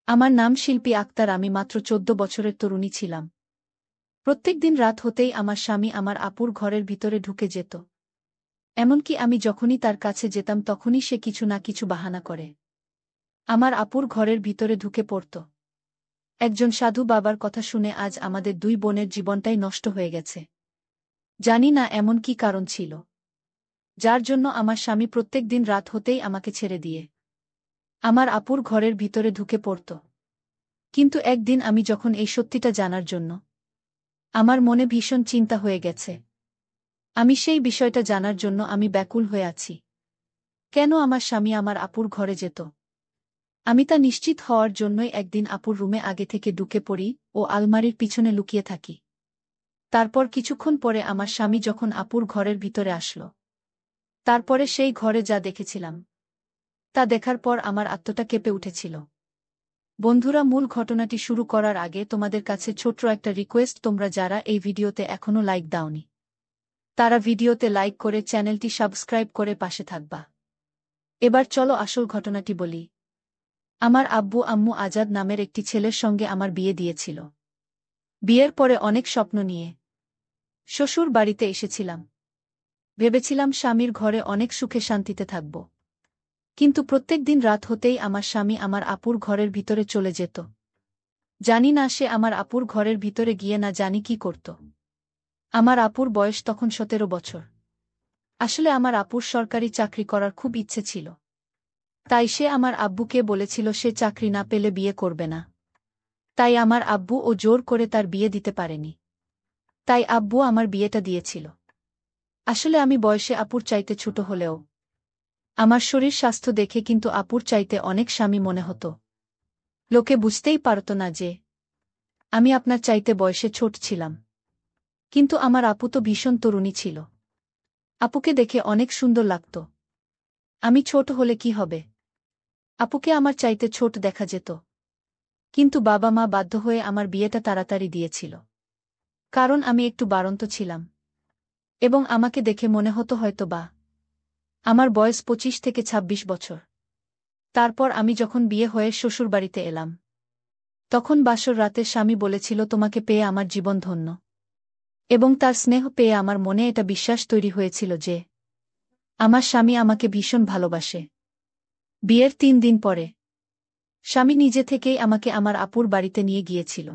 আমার নাম শিল্পী আক্তার। আমি মাত্র ১৪ বছরের তরুণী ছিলাম। প্রত্যেকদিন রাত হতেই আমার স্বামী আমার আপুর ঘরের ভিতরে ঢুকে যেত। এমনকি আমি যখনই তার কাছে যেতাম তখনই সে কিছু না কিছু বাহানা করে আমার আপুর ঘরের ভিতরে ঢুকে পড়ত। একজন সাধু বাবার কথা শুনে আজ আমাদের দুই বোনের জীবনটাই নষ্ট হয়ে গেছে। জানি না এমন কি কারণ ছিল, যার জন্য আমার স্বামী প্রত্যেকদিন রাত হতেই আমাকে ছেড়ে দিয়ে আমার আপুর ঘরের ভিতরে ঢুকে পড়ত। কিন্তু একদিন আমি যখন এই সত্যিটা জানার জন্য আমার মনে ভীষণ চিন্তা হয়ে গেছে। আমি সেই বিষয়টা জানার জন্য আমি ব্যাকুল হয়ে আছি। কেন আমার স্বামী আমার আপুর ঘরে যেত? আমি তা নিশ্চিত হওয়ার জন্যই একদিন আপুর রুমে আগে থেকে ঢুকে পড়ি ও আলমারির পিছনে লুকিয়ে থাকি। তারপর কিছুক্ষণ পরে আমার স্বামী যখন আপুর ঘরের ভিতরে আসলো, তারপরে সেই ঘরে যা দেখেছিলাম তা দেখার পর আমার আত্মাটা কেঁপে উঠেছিল। বন্ধুরা, মূল ঘটনাটি শুরু করার আগে তোমাদের কাছে ছোট্ট একটা রিকোয়েস্ট, তোমরা যারা এই ভিডিওতে এখনো লাইক দাওনি তারা ভিডিওতে লাইক করে চ্যানেলটি সাবস্ক্রাইব করে পাশে থাকবা। এবার চলো আসল ঘটনাটি বলি। আমার আব্বু আম্মু আজাদ নামের একটি ছেলের সঙ্গে আমার বিয়ে দিয়েছিল। বিয়ের পরে অনেক স্বপ্ন নিয়ে শ্বশুর বাড়িতে এসেছিলাম। ভেবেছিলাম স্বামীর ঘরে অনেক সুখে শান্তিতে থাকব। কিন্তু প্রত্যেক দিন রাত হতেই আমার স্বামী আমার আপুর ঘরের ভিতরে চলে যেত। জানি না সে আমার আপুর ঘরের ভিতরে গিয়ে না জানি কি করত। আমার আপুর বয়স তখন ১৭ বছর। আসলে আমার আপুর সরকারি চাকরি করার খুব ইচ্ছে ছিল। তাই সে আমার আব্বুকে বলেছিল সে চাকরি না পেলে বিয়ে করবে না। তাই আমার আব্বু ও জোর করে তার বিয়ে দিতে পারেনি। তাই আব্বু আমার বিয়েটা দিয়েছিল। আসলে আমি বয়সে আপুর চাইতে ছোট হলেও আমার শরীর স্বাস্থ্য দেখে কিন্তু আপুর চাইতে অনেক স্বামী মনে হতো। লোকে বুঝতেই পারত না যে আমি আপনার চাইতে বয়সে ছোট ছিলাম। কিন্তু আমার আপু তো ভীষণ তরুণী ছিল। আপুকে দেখে অনেক সুন্দর লাগত। আমি ছোট হলে কি হবে? আপুকে আমার চাইতে ছোট দেখা যেত। কিন্তু বাবা মা বাধ্য হয়ে আমার বিয়েটা তাড়াতাড়ি দিয়েছিল। কারণ আমি একটু বাড়ন্ত ছিলাম এবং আমাকে দেখে মনে হতো হয়তো বা আমার বয়স ২৫ থেকে ২৬ বছর। তারপর আমি যখন বিয়ে হয়ে শ্বশুরবাড়িতে এলাম, তখন বাসর রাতে স্বামী বলেছিল তোমাকে পেয়ে আমার জীবন ধন্য। এবং তার স্নেহ পেয়ে আমার মনে এটা বিশ্বাস তৈরি হয়েছিল যে আমার স্বামী আমাকে ভীষণ ভালোবাসে। বিয়ের ৩ দিন পরে স্বামী নিজে থেকেই আমাকে আমার আপুর বাড়িতে নিয়ে গিয়েছিল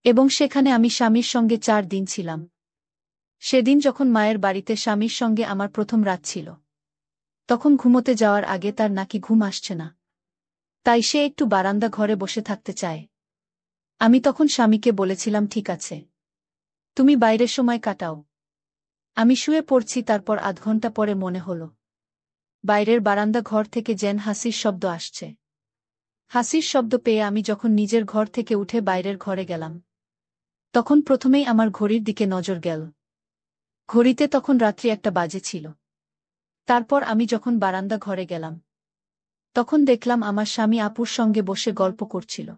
এবং সেখানে আমি স্বামীর সঙ্গে ৪ দিন ছিলাম। সেদিন যখন মায়ের বাড়িতে স্বামীর সঙ্গে আমার প্রথম রাত ছিল, তখন ঘুমোতে যাওয়ার আগে তার নাকি ঘুম আসছে না। তাই সে একটু বারান্দা ঘরে বসে থাকতে চায়। আমি তখন স্বামীকে বলেছিলাম ঠিক আছে, তুমি বাইরের সময় কাটাও, আমি শুয়ে পড়ছি। তারপর আধ ঘন্টা পরে মনে হলো বাইরের বারান্দা ঘর থেকে যেন হাসির শব্দ আসছে। হাসির শব্দ পেয়ে আমি যখন নিজের ঘর থেকে উঠে বাইরের ঘরে গেলাম, তখন প্রথমেই আমার ঘড়ির দিকে নজর গেল। ঘড়িতে তখন রাত্রি ১টা বাজে ছিল। তারপর আমি যখন বারান্দা ঘরে গেলাম, তখন দেখলাম আমার স্বামী আপুর সঙ্গে বসে গল্প করছিল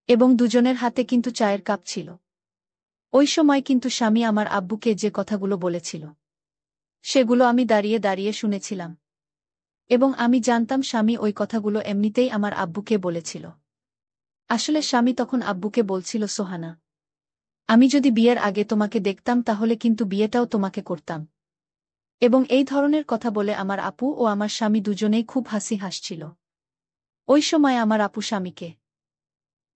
এবং দুজনের হাতে কিন্তু চায়ের কাপ ছিল। ওই সময় কিন্তু স্বামী আমার আব্বুকে যে কথাগুলো বলেছিল সেগুলো আমি দাঁড়িয়ে দাঁড়িয়ে শুনেছিলাম এবং আমি জানতাম স্বামী ওই কথাগুলো এমনিতেই আমার আব্বুকে বলেছিল। আসলে স্বামী তখন আব্বুকে বলছিল সোহানা, আমি যদি বিয়ের আগে তোমাকে দেখতাম তাহলে কিন্তু বিয়েটাও তোমাকে করতাম। এবং এই ধরনের কথা বলে আমার আপু ও আমার স্বামী দুজনেই খুব হাসছিল। ওই সময় আমার আপু স্বামীকে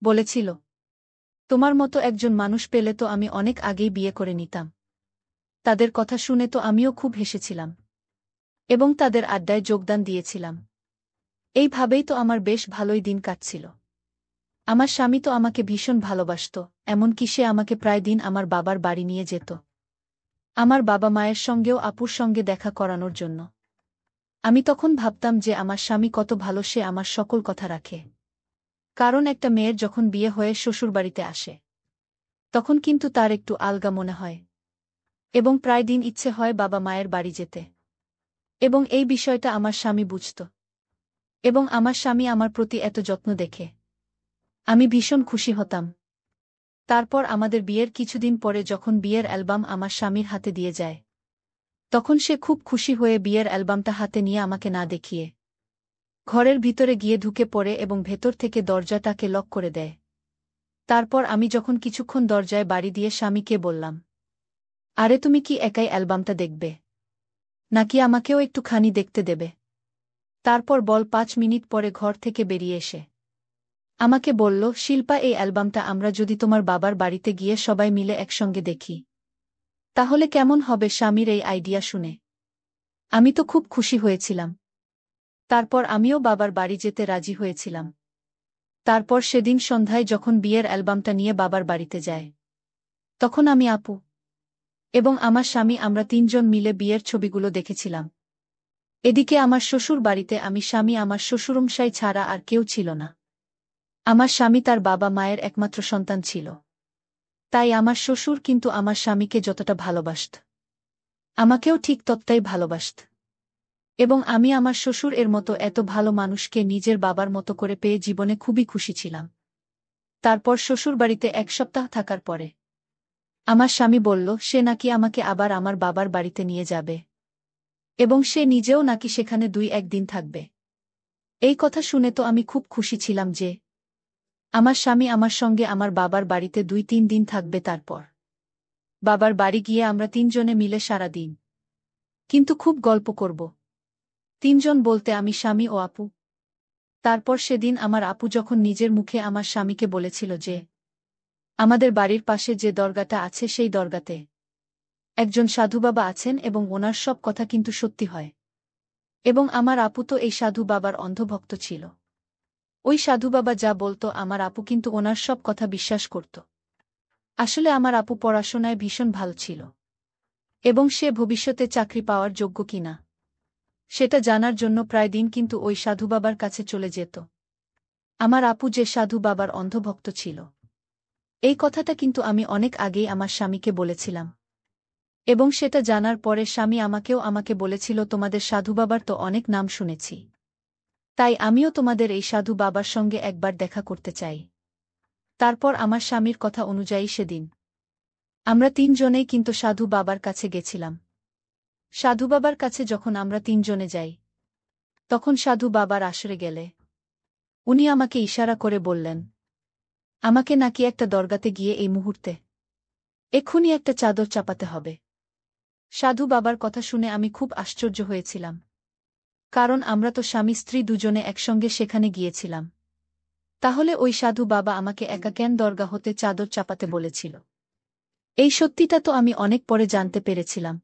বলেছিল, তোমার মতো একজন মানুষ পেলে তো আমি অনেক আগেই বিয়ে করে নিতাম। তাদের কথা শুনে তো আমিও খুব হেসেছিলাম এবং তাদের আড্ডায় যোগদান দিয়েছিলাম। এইভাবেই তো আমার বেশ ভালোই দিন কাটছিল। আমার স্বামী তো আমাকে ভীষণ ভালোবাসত, এমনকি সে আমাকে প্রায় দিন আমার বাবার বাড়ি নিয়ে যেত আমার বাবা মায়ের সঙ্গেও আপুর সঙ্গে দেখা করানোর জন্য। আমি তখন ভাবতাম যে আমার স্বামী কত ভালো, সে আমার সকল কথা রাখে। কারণ একটা মেয়ের যখন বিয়ে হয়ে শ্বশুরবাড়িতে আসে, তখন কিন্তু তার একটু আলগা মনে হয় এবং প্রায় দিন ইচ্ছে হয় বাবা মায়ের বাড়ি যেতে। এবং এই বিষয়টা আমার স্বামী বুঝত এবং আমার স্বামী আমার প্রতি এত যত্ন দেখে আমি ভীষণ খুশি হতাম। তারপর আমাদের বিয়ের কিছুদিন পরে যখন বিয়ের অ্যালবাম আমার স্বামীর হাতে দিয়ে যায়, তখন সে খুব খুশি হয়ে বিয়ের অ্যালবামটা হাতে নিয়ে আমাকে না দেখিয়ে ঘরের ভিতরে গিয়ে ঢুকে পড়ে এবং ভেতর থেকে দরজাটাকে লক করে দেয়। তারপর আমি যখন কিছুক্ষণ দরজায় বাড়ি দিয়ে স্বামীকে বললাম, আরে তুমি কি একাই অ্যালবামটা দেখবে, নাকি আমাকেও একটুখানি দেখতে দেবে? তারপর বল ৫ মিনিট পরে ঘর থেকে বেরিয়ে এসে আমাকে বলল, শিল্পা, এই অ্যালবামটা আমরা যদি তোমার বাবার বাড়িতে গিয়ে সবাই মিলে একসঙ্গে দেখি তাহলে কেমন হবে? স্বামীর এই আইডিয়া শুনে আমি তো খুব খুশি হয়েছিলাম। তারপর আমিও বাবার বাড়ি যেতে রাজি হয়েছিলাম। তারপর সেদিন সন্ধ্যায় যখন বিয়ের অ্যালবামটা নিয়ে বাবার বাড়িতে যায়, তখন আমি, আপু এবং আমার স্বামী আমরা ৩ জন মিলে বিয়ের ছবিগুলো দেখেছিলাম। এদিকে আমার শ্বশুর বাড়িতে আমি, স্বামী, আমার শ্বশুরমশাই ছাড়া আর কেউ ছিল না। আমার স্বামী তার বাবা মায়ের একমাত্র সন্তান ছিল। তাই আমার শ্বশুর কিন্তু আমার স্বামীকে যতটা ভালোবাসত, আমাকেও ঠিক ততটাই ভালোবাসত। এবং আমি আমার শ্বশুর এর মতো এত ভালো মানুষকে নিজের বাবার মতো করে পেয়ে জীবনে খুবই খুশি ছিলাম। তারপর শ্বশুরবাড়িতে ১ সপ্তাহ থাকার পরে আমার স্বামী বলল সে নাকি আমাকে আবার আমার বাবার বাড়িতে নিয়ে যাবে এবং সে নিজেও নাকি সেখানে ২-১ দিন থাকবে। এই কথা শুনে তো আমি খুব খুশি ছিলাম যে আমার স্বামী আমার সঙ্গে আমার বাবার বাড়িতে ২-৩ দিন থাকবে। তারপর বাবার বাড়ি গিয়ে আমরা ৩ জনে মিলে সারা দিন কিন্তু খুব গল্প করব। ৩ জন বলতে আমি, স্বামী ও আপু। তারপর সেদিন আমার আপু যখন নিজের মুখে আমার স্বামীকে বলেছিল যে আমাদের বাড়ির পাশে যে দরগাটা আছে সেই দরগাতে একজন সাধুবাবা আছেন এবং ওনার সব কথা কিন্তু সত্যি হয়। এবং আমার আপু তো এই সাধু বাবার অন্ধভক্ত ছিল। ওই সাধুবাবা যা বলতো আমার আপু কিন্তু ওনার সব কথা বিশ্বাস করত। আসলে আমার আপু পড়াশোনায় ভীষণ ভালো ছিল এবং সে ভবিষ্যতে চাকরি পাওয়ার যোগ্য কিনা সেটা জানার জন্য প্রায় দিন কিন্তু ওই সাধুবাবার কাছে চলে যেত। আমার আপু যে সাধু বাবার অন্ধভক্ত ছিল, এই কথাটা কিন্তু আমি অনেক আগেই আমার স্বামীকে বলেছিলাম। এবং সেটা জানার পরে স্বামী আমাকে বলেছিল, তোমাদের সাধু বাবার তো অনেক নাম শুনেছি, তাই আমিও তোমাদের এই সাধু বাবার সঙ্গে একবার দেখা করতে চাই। তারপর আমার স্বামীর কথা অনুযায়ী সেদিন আমরা ৩ জনেই কিন্তু সাধু বাবার কাছে গেছিলাম। সাধু বাবার কাছে যখন আমরা ৩ জনে যাই, তখন সাধু বাবার আসরে গেলে উনি আমাকে ইশারা করে বললেন আমাকে নাকি একটা দরগাতে গিয়ে এই মুহূর্তে এক্ষুনি একটা চাদর চাপাতে হবে। সাধু বাবার কথা শুনে আমি খুব আশ্চর্য হয়েছিলাম, কারণ আমরা তো স্বামী স্ত্রী দুজনে একসঙ্গে সেখানে গিয়েছিলাম। তাহলে ওই সাধু বাবা আমাকে একা কেন দরগা হতে চাদর চাপাতে বলেছিল? এই সত্যিটা তো আমি অনেক পরে জানতে পেরেছিলাম।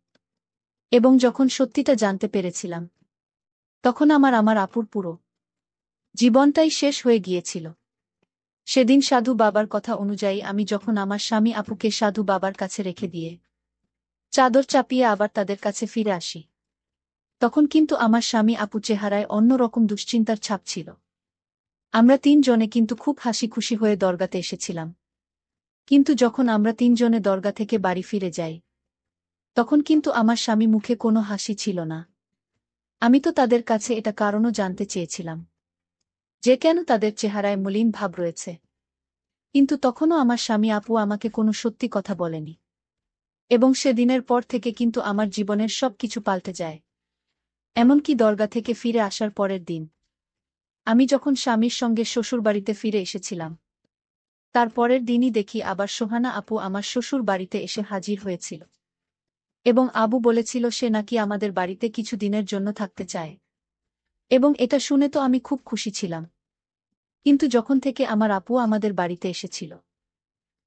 এবং যখন সত্যিটা জানতে পেরেছিলাম, তখন আমার আপুর পুরো জীবনটাই শেষ হয়ে গিয়েছিল। সেদিন সাধু বাবার কথা অনুযায়ী আমি যখন আমার স্বামী আপুকে সাধু বাবার কাছে রেখে দিয়ে চাদর চাপিয়ে আবার তাদের কাছে ফিরে আসি, তখন কিন্তু আমার স্বামী আপু চেহারায় অন্যরকম দুশ্চিন্তার ছাপ ছিল। আমরা ৩ জনে কিন্তু খুব হাসি খুশি হয়ে দরগাতে এসেছিলাম। কিন্তু যখন আমরা ৩ জনে দরগা থেকে বাড়ি ফিরে যাই, তখন কিন্তু আমার স্বামী মুখে কোনো হাসি ছিল না। আমি তো তাদের কাছে এটা কারণও জানতে চেয়েছিলাম যে কেন তাদের চেহারায় মলিন ভাব রয়েছে। কিন্তু তখনও আমার স্বামী আপু আমাকে কোনো সত্যি কথা বলেনি। এবং সেদিনের পর থেকে কিন্তু আমার জীবনের সব কিছু পাল্টে যায়। এমনকি দরগা থেকে ফিরে আসার পরের দিন আমি যখন স্বামীর সঙ্গে শ্বশুরবাড়িতে ফিরে এসেছিলাম, তার পরের দিনই দেখি আবার সোহানা আপু আমার শ্বশুর বাড়িতে এসে হাজির হয়েছিল। এবং আবু বলেছিল সে নাকি আমাদের বাড়িতে কিছু দিনের জন্য থাকতে চায়। এবং এটা শুনে তো আমি খুব খুশি ছিলাম। কিন্তু যখন থেকে আমার আপু আমাদের বাড়িতে এসেছিল,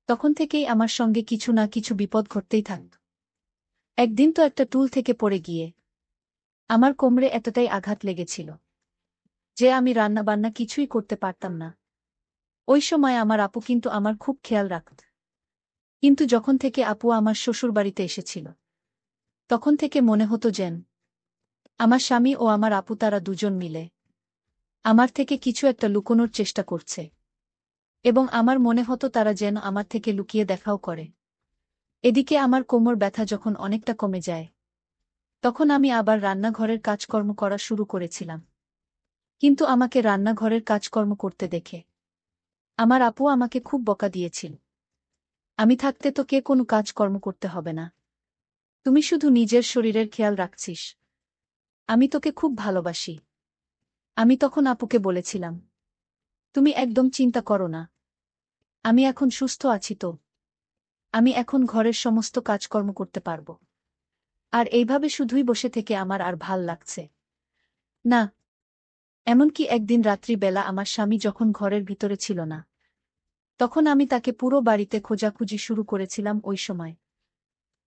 তখন থেকেই আমার সঙ্গে কিছু না কিছু বিপদ ঘটতেই থাকত। একদিন তো একটা টুল থেকে পড়ে গিয়ে আমার কোমরে এতটাই আঘাত লেগেছিল যে আমি রান্নাবান্না কিছুই করতে পারতাম না। ওই সময় আমার আপু কিন্তু আমার খুব খেয়াল রাখত। কিন্তু যখন থেকে আপু আমার শ্বশুরবাড়িতে এসেছিল, তখন থেকে মনে হতো যেন আমার স্বামী ও আমার আপু তারা দুজন মিলে আমার থেকে কিছু একটা লুকোনোর চেষ্টা করছে। এবং আমার মনে হতো তারা যেন আমার থেকে লুকিয়ে দেখাও করে। এদিকে আমার কোমর ব্যথা যখন অনেকটা কমে যায়, তখন আমি আবার রান্নাঘরের কাজকর্ম করা শুরু করেছিলাম। কিন্তু আমাকে রান্নাঘরের কাজকর্ম করতে দেখে আমার আপু আমাকে খুব বকা দিয়েছিল। আমি থাকতে তো কে কোনো কাজকর্ম করতে হবে না, তুমি শুধু নিজের শরীরের খেয়াল রাখছিস, আমি তোকে খুব ভালোবাসি। আমি তখন আপুকে বলেছিলাম, তুমি একদম চিন্তা করো না, আমি এখন সুস্থ আছি তো। আমি এখন ঘরের সমস্ত কাজকর্ম করতে পারব। আর এইভাবে শুধুই বসে থেকে আমার আর ভাল লাগছে না। এমনকি একদিন রাত্রিবেলা আমার স্বামী যখন ঘরের ভিতরে ছিল না, তখন আমি তাকে পুরো বাড়িতে খোঁজাখুঁজি শুরু করেছিলাম ওই সময়।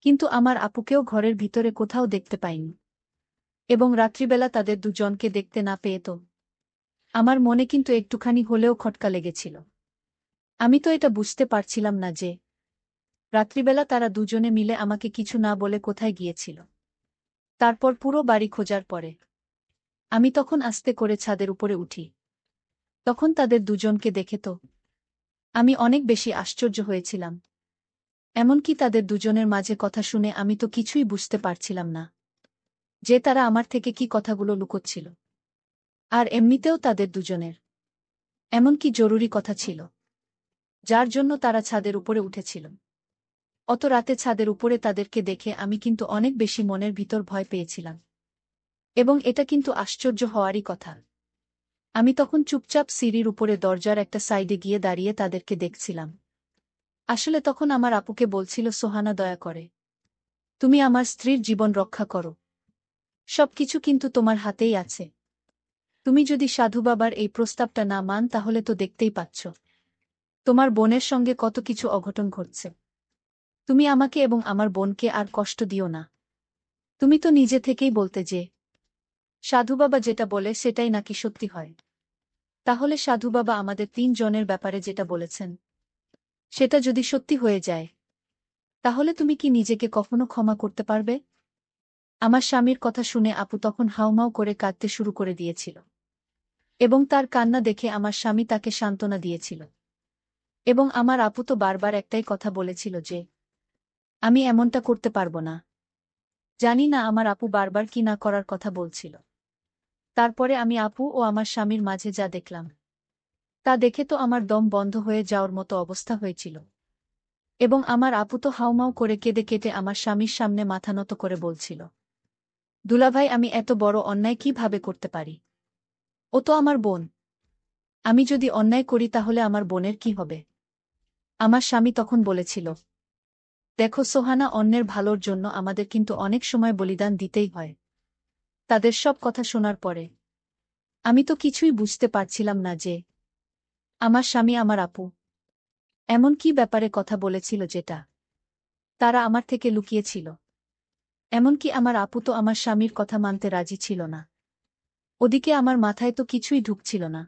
কিন্তু আমার আপুকেও ঘরের ভিতরে কোথাও দেখতে পাইনি। এবং রাত্রিবেলা তাদের দুজনকে দেখতে না পেয়ে তো আমার মনে কিন্তু একটুখানি হলেও খটকা লেগেছিল। আমি তো এটা বুঝতে পারছিলাম না যে রাত্রিবেলা তারা দুজনে মিলে আমাকে কিছু না বলে কোথায় গিয়েছিল। তারপর পুরো বাড়ি খোঁজার পরে আমি তখন আস্তে করে ছাদের উপরে উঠি। তখন তাদের দুজনকে দেখে তো আমি অনেক বেশি আশ্চর্য হয়েছিলাম। এমনকি তাদের দুজনের মাঝে কথা শুনে আমি তো কিছুই বুঝতে পারছিলাম না যে তারা আমার থেকে কি কথাগুলো লুকোচ্ছিল। আর এমনিতেও তাদের দুজনের এমন কি জরুরি কথা ছিল যার জন্য তারা ছাদের উপরে উঠেছিল। অত রাতে ছাদের উপরে তাদেরকে দেখে আমি কিন্তু অনেক বেশি মনের ভিতর ভয় পেয়েছিলাম। এবং এটা কিন্তু আশ্চর্য হওয়ারই কথা। আমি তখন চুপচাপ সিঁড়ির উপরে দরজার একটা সাইডে গিয়ে দাঁড়িয়ে তাদেরকে দেখছিলাম। আসলে তখন আমার আপুকে বলছিল, সোহানা দয়া করে তুমি আমার স্ত্রীর জীবন রক্ষা করো, সবকিছু কিন্তু তোমার হাতেই আছে। তুমি যদি সাধু বাবার এই প্রস্তাবটা না মান তাহলে তো দেখতেই পাচ্ছ তোমার বোনের সঙ্গে কত কিছু অঘটন ঘটছে। তুমি আমাকে এবং আমার বোনকে আর কষ্ট দিও না। তুমি তো নিজে থেকেই বলতে যে সাধু বাবা যেটা বলে সেটাই নাকি সত্যি হয়। তাহলে সাধু বাবা আমাদের 3 জনের ব্যাপারে যেটা বলেছেন সেটা যদি সত্যি হয়ে যায়, তাহলে তুমি কি নিজেকে কখনো ক্ষমা করতে পারবে? আমার স্বামীর কথা শুনে আপু তখন হাউমাউ করে কাঁদতে শুরু করে দিয়েছিল। এবং তার কান্না দেখে আমার স্বামী তাকে সান্ত্বনা দিয়েছিল। এবং আমার আপু তো বারবার একটাই কথা বলেছিল যে আমি এমনটা করতে পারব না। জানি না আমার আপু বারবার কি না করার কথা বলছিল। তারপরে আমি আপু ও আমার স্বামীর মাঝে যা দেখলাম তা দেখে তো আমার দম বন্ধ হয়ে যাওয়ার মতো অবস্থা হয়েছিল। এবং আমার আপু তো হাউমাউ করে কেঁদে কেটে আমার স্বামীর সামনে মাথা নত করে বলছিল, দুলাভাই আমি এত বড় অন্যায় কিভাবে করতে পারি? ও তো আমার বোন। আমি যদি অন্যায় করি তাহলে আমার বোনের কি হবে? আমার স্বামী তখন বলেছিল, দেখো সোহানা, অন্যের ভালোর জন্য আমাদের কিন্তু অনেক সময় বলিদান দিতেই হয়। তাদের সব কথা শোনার পরে আমি তো কিছুই বুঝতে পারছিলাম না যে আমার স্বামী আমার আপু এমন কি ব্যাপারে কথা বলেছিল যেটা তারা আমার থেকে লুকিয়েছিল। এমনকি আমার আপু তো আমার স্বামীর কথা মানতে রাজি ছিল না। ওদিকে আমার মাথায় তো কিছুই ঢুকছিল না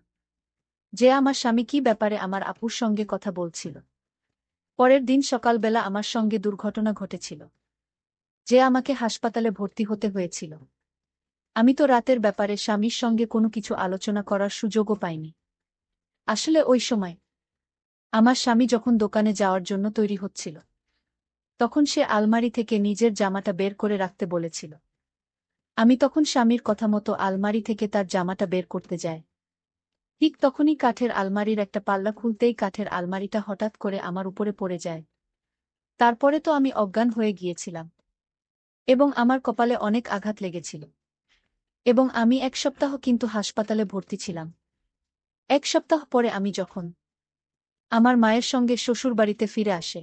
যে আমার স্বামী কি ব্যাপারে আমার আপুর সঙ্গে কথা বলছিল। পরের দিন সকালবেলা আমার সঙ্গে দুর্ঘটনা ঘটেছিল যে আমাকে হাসপাতালে ভর্তি হতে হয়েছিল। আমি তো রাতের ব্যাপারে স্বামীর সঙ্গে কোনো কিছু আলোচনা করার সুযোগও পাইনি। আসলে ওই সময় আমার স্বামী যখন দোকানে যাওয়ার জন্য তৈরি হচ্ছিল, তখন সে আলমারি থেকে নিজের জামাটা বের করে রাখতে বলেছিল। আমি তখন স্বামীর কথা মতো আলমারি থেকে তার জামাটা বের করতে যাই। ঠিক তখনই কাঠের আলমারির একটা পাল্লা খুলতেই কাঠের আলমারিটা হঠাৎ করে আমার উপরে পড়ে যায়। তারপরে তো আমি অজ্ঞান হয়ে গিয়েছিলাম এবং আমার কপালে অনেক আঘাত লেগেছিল। এবং আমি 1 সপ্তাহ কিন্তু হাসপাতালে ভর্তি ছিলাম। 1 সপ্তাহ পরে আমি যখন আমার মায়ের সঙ্গে শ্বশুরবাড়িতে ফিরে আসে,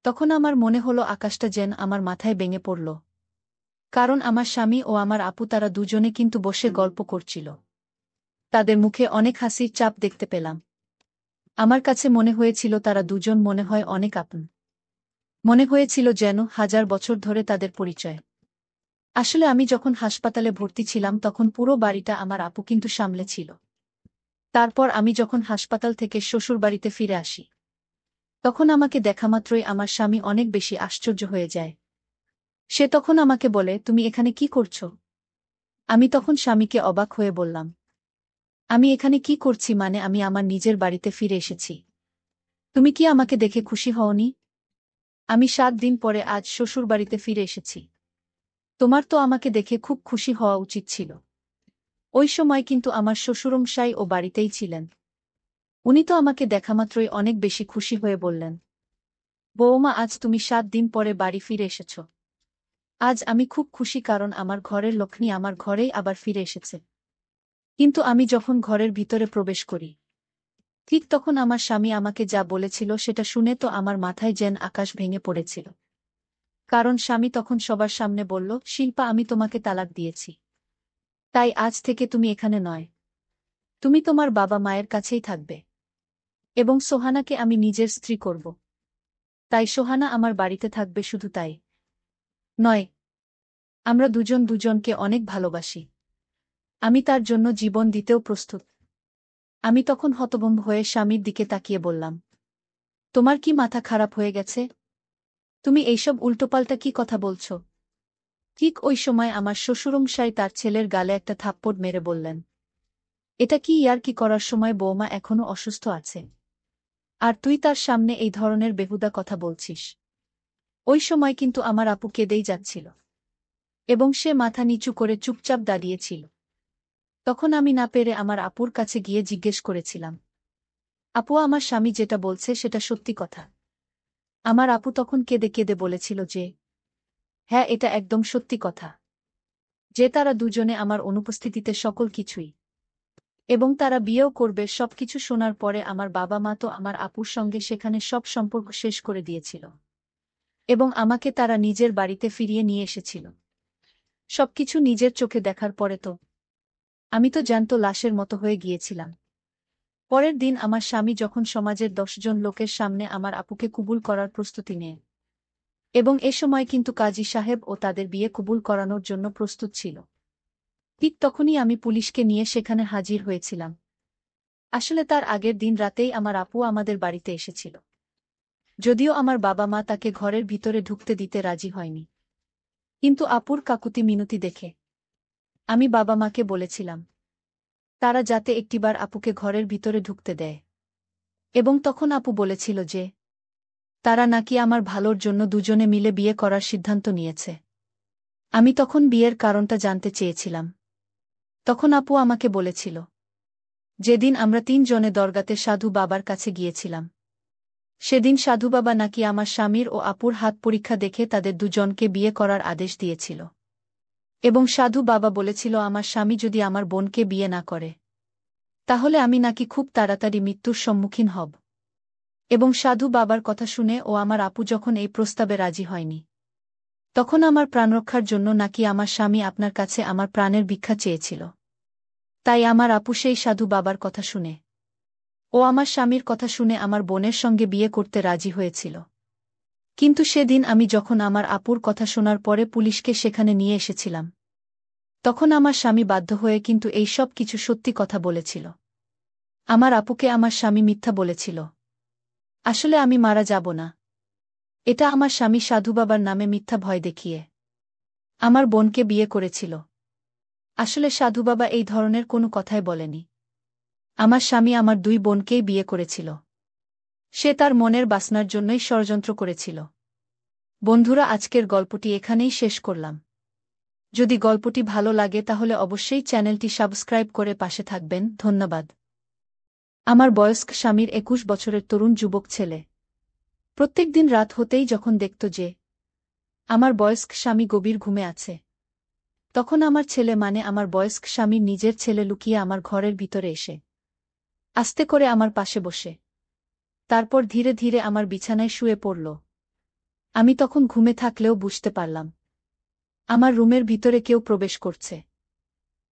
তখন আমার মনে হলো আকাশটা যেন আমার মাথায় ভেঙে পড়ল। কারণ আমার স্বামী ও আমার আপু তারা দুজনে কিন্তু বসে গল্প করছিল। তাদের মুখে অনেক হাসির চাপ দেখতে পেলাম। আমার কাছে মনে হয়েছিল তারা দুজন মনে হয় অনেক আপন। মনে হয়েছিল যেন 1000 বছর ধরে তাদের পরিচয়। আসলে আমি যখন হাসপাতালে ভর্তি ছিলাম তখন পুরো বাড়িটা আমার আপু কিন্তু সামলেছিল। তারপর আমি যখন হাসপাতাল থেকে শ্বশুরবাড়িতে ফিরে আসি, তখন আমাকে দেখামাত্রই আমার স্বামী অনেক বেশি আশ্চর্য হয়ে যায়। সে তখন আমাকে বলে, তুমি এখানে কি করছো? আমি তখন স্বামীকে অবাক হয়ে বললাম, আমি এখানে কি করছি মানে আমি আমার নিজের বাড়িতে ফিরে এসেছি। তুমি কি আমাকে দেখে খুশি হওনি? আমি 7 দিন পরে আজ শ্বশুরবাড়িতে ফিরে এসেছি। তোমার তো আমাকে দেখে খুব খুশি হওয়া উচিত ছিল। ওই সময় কিন্তু আমার শ্বশুরমশাই ও বাড়িতেই ছিলেন। উনি তো আমাকে দেখামাত্রই অনেক বেশি খুশি হয়ে বললেন, বৌমা, আজ তুমি 7 দিন পরে বাড়ি ফিরে এসেছ। আজ আমি খুব খুশি কারণ আমার ঘরের লক্ষ্মী আমার ঘরেই আবার ফিরে এসেছে। কিন্তু আমি যখন ঘরের ভিতরে প্রবেশ করি, ঠিক তখন আমার স্বামী আমাকে যা বলেছিল সেটা শুনে তো আমার মাথায় যেন আকাশ ভেঙে পড়েছিল। কারণ স্বামী তখন সবার সামনে বলল, শিল্পা, আমি তোমাকে তালাক দিয়েছি। তাই আজ থেকে তুমি এখানে নয়, তুমি তোমার বাবা মায়ের কাছেই থাকবে। এবং সোহানাকে আমি নিজের স্ত্রী করব। তাই সোহানা আমার বাড়িতে থাকবে, শুধু তাই নয়, আমরা দুজন দুজনকে অনেক ভালোবাসি। আমি তার জন্য জীবন দিতেও প্রস্তুত। আমি তখন হতভম্ব হয়ে স্বামীর দিকে তাকিয়ে বললাম, তোমার কি মাথা খারাপ হয়ে গেছে? তুমি এইসব উল্টোপাল্টা কি কথা বলছ? ঠিক ওই সময় আমার শ্বশুরমশাই তার ছেলের গালে একটা থাপ্পড় মেরে বললেন, এটা কি ইয়ার্কি করার সময়? বৌমা এখনো অসুস্থ আছে, আর তুই তার সামনে এই ধরনের বেহুদা কথা বলছিস? ওই সময় কিন্তু আমার আপু কেঁদেই যাচ্ছিল, এবং সে মাথা নিচু করে চুপচাপ দাঁড়িয়েছিল। তখন আমি না পেরে আমার আপুর কাছে গিয়ে জিজ্ঞেস করেছিলাম, আপু, আমার স্বামী যেটা বলছে সেটা সত্যি কথা? আমার আপু তখন কেঁদে কেঁদে বলেছিল যে, হ্যাঁ, এটা একদম সত্যি কথা, যে তারা দুজনে আমার অনুপস্থিতিতে সকল কিছুই, এবং তারা বিয়েও করবে। সবকিছু শোনার পরে আমার বাবা মা তো আমার আপুর সঙ্গে সেখানে সব সম্পর্ক শেষ করে দিয়েছিল, এবং আমাকে তারা নিজের বাড়িতে ফিরিয়ে নিয়ে এসেছিল। সবকিছু নিজের চোখে দেখার পরে তো আমি তো জ্যান্ত লাশের মতো হয়ে গিয়েছিলাম। পরের দিন আমার স্বামী যখন সমাজের 10 জন লোকের সামনে আমার আপুকে কবুল করার প্রস্তুতি নেয়, এবং এ সময় কিন্তু কাজী সাহেব ও তাদের বিয়ে কবুল করানোর জন্য প্রস্তুত ছিল, ঠিক তখনই আমি পুলিশকে নিয়ে সেখানে হাজির হয়েছিলাম। আসলে তার আগের দিন রাতেই আমার আপু আমাদের বাড়িতে এসেছিল, যদিও আমার বাবা মা তাকে ঘরের ভিতরে ঢুকতে দিতে রাজি হয়নি। কিন্তু আপুর কাকুতি মিনতি দেখে আমি বাবা মাকে বলেছিলাম তারা যাতে একটিবার আপুকে ঘরের ভিতরে ঢুকতে দেয়, এবং তখন আপু বলেছিল যে তারা নাকি আমার ভালোর জন্য দুজনে মিলে বিয়ে করার সিদ্ধান্ত নিয়েছে। আমি তখন বিয়ের কারণটা জানতে চেয়েছিলাম। তখন আপু আমাকে বলেছিল, যেদিন আমরা 3 জনে দরগাতে সাধু বাবার কাছে গিয়েছিলাম, সেদিন সাধু বাবা নাকি আমার স্বামীর ও আপুর হাত পরীক্ষা দেখে তাদের দুজনকে বিয়ে করার আদেশ দিয়েছিল, এবং সাধু বাবা বলেছিল আমার স্বামী যদি আমার বোনকে বিয়ে না করে, তাহলে আমি নাকি খুব তাড়াতাড়ি মৃত্যুর সম্মুখীন হব। এবং সাধু বাবার কথা শুনে ও আমার আপু যখন এই প্রস্তাবে রাজি হয়নি, তখন আমার প্রাণরক্ষার জন্য নাকি আমার স্বামী আপনার কাছে আমার প্রাণের ভিক্ষা চেয়েছিল। তাই আমার আপু সেই সাধু বাবার কথা শুনে ও আমার স্বামীর কথা শুনে আমার বোনের সঙ্গে বিয়ে করতে রাজি হয়েছিল। কিন্তু সেদিন আমি যখন আমার আপুর কথা শোনার পরে পুলিশকে সেখানে নিয়ে এসেছিলাম, তখন আমার স্বামী বাধ্য হয়ে কিন্তু এই সব কিছু সত্যি কথা বলেছিল। আমার আপুকে আমার স্বামী মিথ্যা বলেছিল। আসলে আমি মারা যাব না, এটা আমার স্বামী সাধু বাবার নামে মিথ্যা ভয় দেখিয়ে আমার বোনকে বিয়ে করেছিল। আসলে সাধু বাবা এই ধরনের কোনো কথাই বলেনি। আমার স্বামী আমার 2 বোনকেই বিয়ে করেছিল। সে তার মনের বাসনার জন্যই ষড়যন্ত্র করেছিল। বন্ধুরা, আজকের গল্পটি এখানেই শেষ করলাম। যদি গল্পটি ভালো লাগে তাহলে অবশ্যই চ্যানেলটি সাবস্ক্রাইব করে পাশে থাকবেন। ধন্যবাদ। আমার বয়স্ক স্বামীর 21 বছরের তরুণ যুবক ছেলে প্রত্যেক দিন রাত হতেই যখন দেখত যে আমার বয়স্ক স্বামী গভীর ঘুমে আছে, তখন আমার ছেলে মানে আমার বয়স্ক স্বামীর নিজের ছেলে লুকিয়ে আমার ঘরের ভিতরে এসে আস্তে করে আমার পাশে বসে তারপর ধীরে ধীরে আমার বিছানায় শুয়ে পড়ল। আমি তখন ঘুমে থাকলেও বুঝতে পারলাম আমার রুমের ভিতরে কেউ প্রবেশ করছে।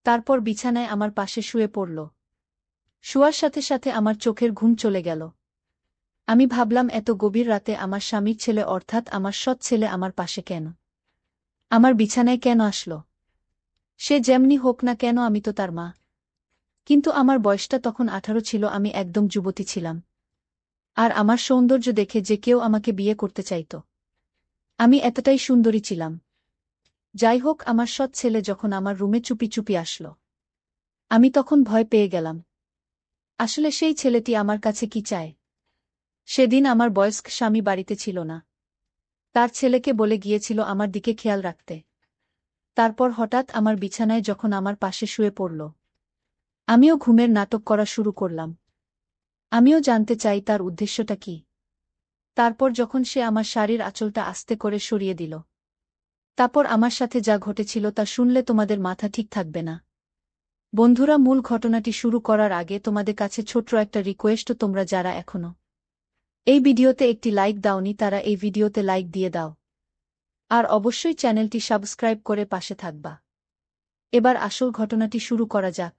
তারপর বিছানায় আমার পাশে শুয়ে পড়ল। শোয়ার সাথে সাথে আমার চোখের ঘুম চলে গেল। আমি ভাবলাম এত গভীর রাতে আমার স্বামীর ছেলে অর্থাৎ আমার সৎ ছেলে আমার পাশে কেন, আমার বিছানায় কেন আসলো? সে যেমনি হোক না কেন আমি তো তার মা। কিন্তু আমার বয়সটা তখন 18 ছিল, আমি একদম যুবতী ছিলাম। আর আমার সৌন্দর্য দেখে যে কেউ আমাকে বিয়ে করতে চাইত। আমি এতটাই সুন্দরী ছিলাম। যাই হোক, আমার সৎ ছেলে যখন আমার রুমে চুপি চুপি আসলো, আমি তখন ভয় পেয়ে গেলাম। আসলে সেই ছেলেটি আমার কাছে কি চায়? সেদিন আমার বয়স্ক স্বামী বাড়িতে ছিল না। তার ছেলেকে বলে গিয়েছিল আমার দিকে খেয়াল রাখতে। তারপর হঠাৎ আমার বিছানায় যখন আমার পাশে শুয়ে পড়ল, আমিও ঘুমের নাটক করা শুরু করলাম। আমিও জানতে চাই তার উদ্দেশ্যটা কি। তারপর যখন সে আমার শাড়ির আঁচলটা আস্তে করে সরিয়ে দিল, তারপর আমার সাথে যা ঘটেছিল তা শুনলে তোমাদের মাথা ঠিক থাকবে না। বন্ধুরা, মূল ঘটনাটি শুরু করার আগে তোমাদের কাছে ছোট্ট একটা রিকোয়েস্ট, তোমরা যারা এখনো এই ভিডিওতে একটি লাইক দাওনি তারা এই ভিডিওতে লাইক দিয়ে দাও, আর অবশ্যই চ্যানেলটি সাবস্ক্রাইব করে পাশে থাকবা। এবার আসল ঘটনাটি শুরু করা যাক।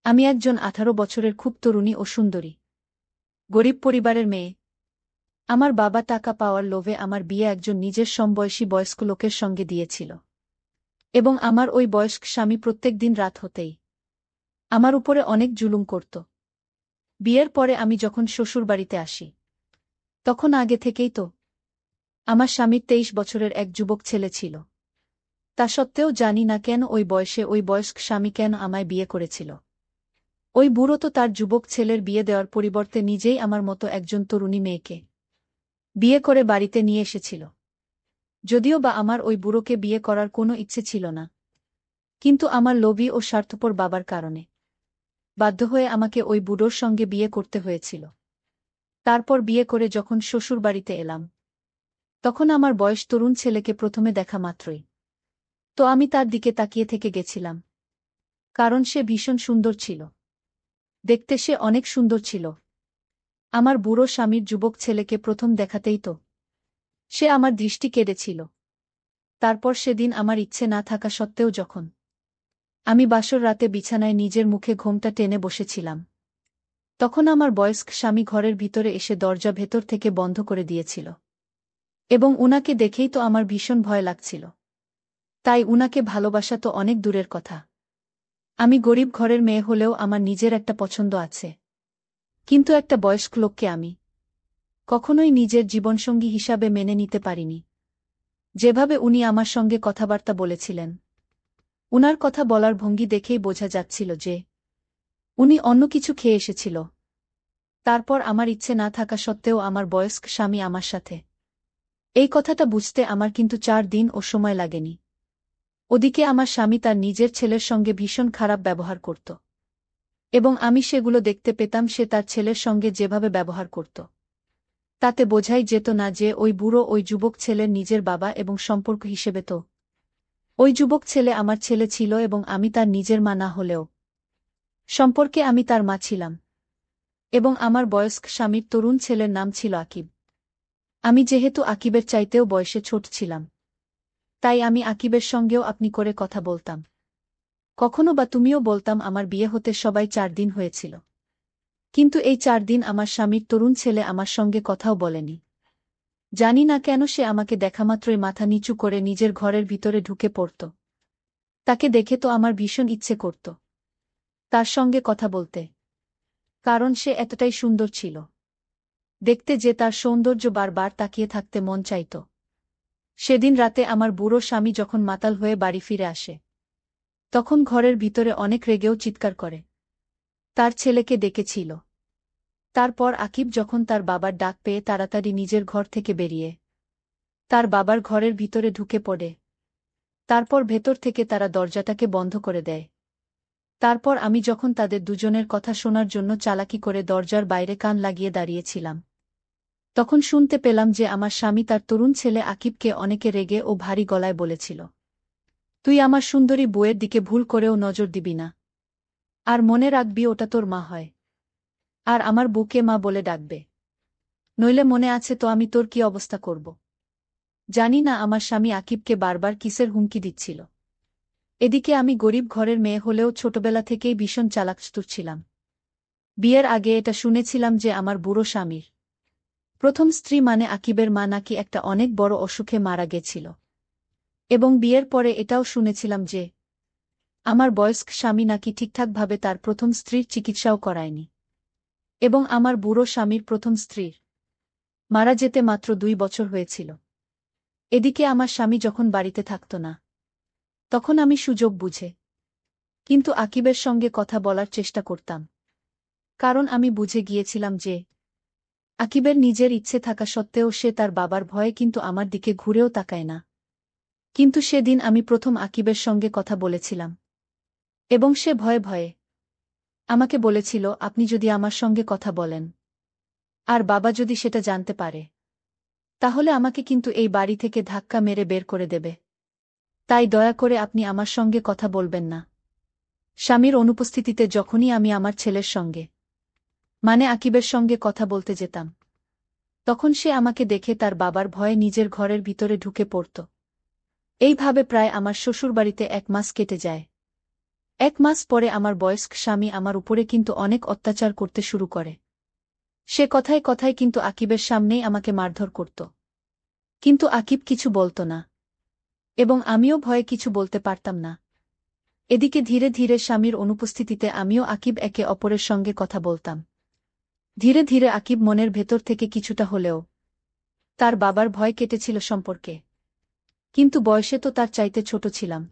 আমি একজন 18 বছরের খুব তরুণী ও সুন্দরী গরিব পরিবারের মেয়ে। আমার বাবা টাকা পাওয়ার লোভে আমার বিয়ে একজন নিজের সমবয়সী বয়স্ক লোকের সঙ্গে দিয়েছিল, এবং আমার ওই বয়স্ক স্বামী প্রত্যেক দিন রাত হতেই আমার উপরে অনেক জুলুম করত। বিয়ের পরে আমি যখন শ্বশুরবাড়িতে আসি, তখন আগে থেকেই তো আমার স্বামীর 23 বছরের এক যুবক ছেলে ছিল। তা সত্ত্বেও জানি না কেন ওই বয়সে ওই বয়স্ক স্বামী কেন আমায় বিয়ে করেছিল। ওই বুড়ো তো তার যুবক ছেলের বিয়ে দেওয়ার পরিবর্তে নিজেই আমার মতো একজন তরুণী মেয়েকে বিয়ে করে বাড়িতে নিয়ে এসেছিল। যদিও বা আমার ওই বুড়োকে বিয়ে করার কোনো ইচ্ছে ছিল না, কিন্তু আমার লোভী ও স্বার্থপর বাবার কারণে বাধ্য হয়ে আমাকে ওই বুড়োর সঙ্গে বিয়ে করতে হয়েছিল। তারপর বিয়ে করে যখন শ্বশুরবাড়িতে এলাম, তখন আমার বয়স তরুণ ছেলেকে প্রথমে দেখা মাত্রই তো আমি তার দিকে তাকিয়ে থেকে গেছিলাম, কারণ সে ভীষণ সুন্দর ছিল। দেখতে সে অনেক সুন্দর ছিল। আমার বুড়ো স্বামীর যুবক ছেলেকে প্রথম দেখাতেই তো সে আমার দৃষ্টি কেড়েছিল। তারপর সেদিন আমার ইচ্ছে না থাকা সত্ত্বেও যখন আমি বাসর রাতে বিছানায় নিজের মুখে ঘোমটা টেনে বসেছিলাম, তখন আমার বয়স্ক স্বামী ঘরের ভিতরে এসে দরজা ভেতর থেকে বন্ধ করে দিয়েছিল। এবং উনাকে দেখেই তো আমার ভীষণ ভয় লাগছিল। তাই উনাকে ভালোবাসা তো অনেক দূরের কথা। আমি গরিব ঘরের মেয়ে হলেও আমার নিজের একটা পছন্দ আছে, কিন্তু একটা বয়স্ক লোককে আমি কখনোই নিজের জীবনসঙ্গী হিসাবে মেনে নিতে পারিনি। যেভাবে উনি আমার সঙ্গে কথাবার্তা বলেছিলেন, উনার কথা বলার ভঙ্গি দেখেই বোঝা যাচ্ছিল যে উনি অন্য কিছু খেয়ে এসেছিল। তারপর আমার ইচ্ছে না থাকা সত্ত্বেও আমার বয়স্ক স্বামী আমার সাথে এই কথাটা বুঝতে আমার কিন্তু 4 দিন ও সময় লাগেনি। ওদিকে আমার স্বামী তার নিজের ছেলের সঙ্গে ভীষণ খারাপ ব্যবহার করত, এবং আমি সেগুলো দেখতে পেতাম। সে তার ছেলের সঙ্গে যেভাবে ব্যবহার করত, তাতে বোঝাই যেত না যে ওই বুড়ো ওই যুবক ছেলের নিজের বাবা, এবং সম্পর্ক হিসেবে তো ওই যুবক ছেলে আমার ছেলে ছিল এবং আমি তার নিজের মা না হলেও সম্পর্কে আমি তার মা ছিলাম। এবং আমার বয়স্ক স্বামীর তরুণ ছেলের নাম ছিল আকিব। আমি যেহেতু আকিবের চাইতেও বয়সে ছোট ছিলাম, তাই আমি আকিবের সঙ্গেও আপনি করে কথা বলতাম। কখনো বা তুমিও বলতাম। আমার বিয়ে হতে সবাই 4 দিন হয়েছিল, কিন্তু এই 4 দিন আমার স্বামীর তরুণ ছেলে আমার সঙ্গে কথাও বলেনি। জানি না কেন সে আমাকে দেখামাত্রই মাথা নিচু করে নিজের ঘরের ভিতরে ঢুকে পড়ত। তাকে দেখে তো আমার ভীষণ ইচ্ছে করত তার সঙ্গে কথা বলতে, কারণ সে এতটাই সুন্দর ছিল দেখতে যে তার সৌন্দর্য বারবার তাকিয়ে থাকতে মন চাইত। সেদিন রাতে আমার বুড়ো স্বামী যখন মাতাল হয়ে বাড়ি ফিরে আসে, তখন ঘরের ভিতরে অনেক রেগেও চিৎকার করে তার ছেলেকে ডেকেছিল। তারপর আকিব যখন তার বাবার ডাক পেয়ে তাড়াতাড়ি নিজের ঘর থেকে বেরিয়ে তার বাবার ঘরের ভিতরে ঢুকে পড়ে। তারপর ভেতর থেকে তারা দরজাটাকে বন্ধ করে দেয়। তারপর আমি যখন তাদের দুজনের কথা শোনার জন্য চালাকি করে দরজার বাইরে কান লাগিয়ে দাঁড়িয়েছিলাম, তখন শুনতে পেলাম যে আমার স্বামী তার তরুণ ছেলে আকিবকে অনেকে রেগে ও ভারী গলায় বলেছিল, তুই আমার সুন্দরী বউয়ের দিকে ভুল করেও নজর দিবি না, আর মনে রাখবি ওটা তোর মা হয়, আর আমার বুকে মা বলে ডাকবে, নইলে মনে আছে তো আমি তোর কি অবস্থা করব। জানি না আমার স্বামী আকিবকে বারবার কিসের হুমকি দিচ্ছিল। এদিকে আমি গরিব ঘরের মেয়ে হলেও ছোটবেলা থেকেই ভীষণ চালাকচতুর ছিলাম। বিয়ের আগে এটা শুনেছিলাম যে আমার বুড়ো স্বামীর প্রথম স্ত্রী মানে আকিবের মা নাকি একটা অনেক বড় অসুখে মারা গেছিল, এবং বিয়ের পরে এটাও শুনেছিলাম যে আমার বয়স্ক স্বামী নাকি ঠিকঠাকভাবে তার প্রথম স্ত্রীর চিকিৎসাও করায়নি, এবং আমার বুড়ো স্বামীর প্রথম স্ত্রীর মারা যেতে মাত্র 2 বছর হয়েছিল। এদিকে আমার স্বামী যখন বাড়িতে থাকত না, তখন আমি সুযোগ বুঝে কিন্তু আকিবের সঙ্গে কথা বলার চেষ্টা করতাম, কারণ আমি বুঝে গিয়েছিলাম যে আকিবের নিজের ইচ্ছে থাকা সত্ত্বেও সে তার বাবার ভয়ে কিন্তু আমার দিকে ঘুরেও তাকায় না। কিন্তু সেদিন আমি প্রথম আকিবের সঙ্গে কথা বলেছিলাম, এবং সে ভয়ে ভয়ে আমাকে বলেছিল, আপনি যদি আমার সঙ্গে কথা বলেন আর বাবা যদি সেটা জানতে পারে, তাহলে আমাকে কিন্তু এই বাড়ি থেকে ধাক্কা মেরে বের করে দেবে। তাই দয়া করে আপনি আমার সঙ্গে কথা বলবেন না। স্বামীর অনুপস্থিতিতে যখনই আমি আমার ছেলের সঙ্গে মানে আকিবের সঙ্গে কথা বলতে যেতাম, তখন সে আমাকে দেখে তার বাবার ভয়ে নিজের ঘরের ভিতরে ঢুকে পড়ত। এইভাবে প্রায় আমার শ্বশুরবাড়িতে 1 মাস কেটে যায়। 1 মাস পরে আমার বয়স্ক স্বামী আমার উপরে কিন্তু অনেক অত্যাচার করতে শুরু করে। সে কথায় কথায় কিন্তু আকিবের সামনেই আমাকে মারধর করত। কিন্তু আকিব কিছু বলত না, এবং আমিও ভয়ে কিছু বলতে পারতাম না। এদিকে ধীরে ধীরে স্বামীর অনুপস্থিতিতে আমিও আকিব একে অপরের সঙ্গে কথা বলতাম। ধীরে ধীরে আকিব মনের ভেতর থেকে কিছুটা হলেও তার বাবার ভয় কেটেছিল সম্পর্কে। কিন্তু বয়সে তো তার চাইতে ছোট ছিলাম।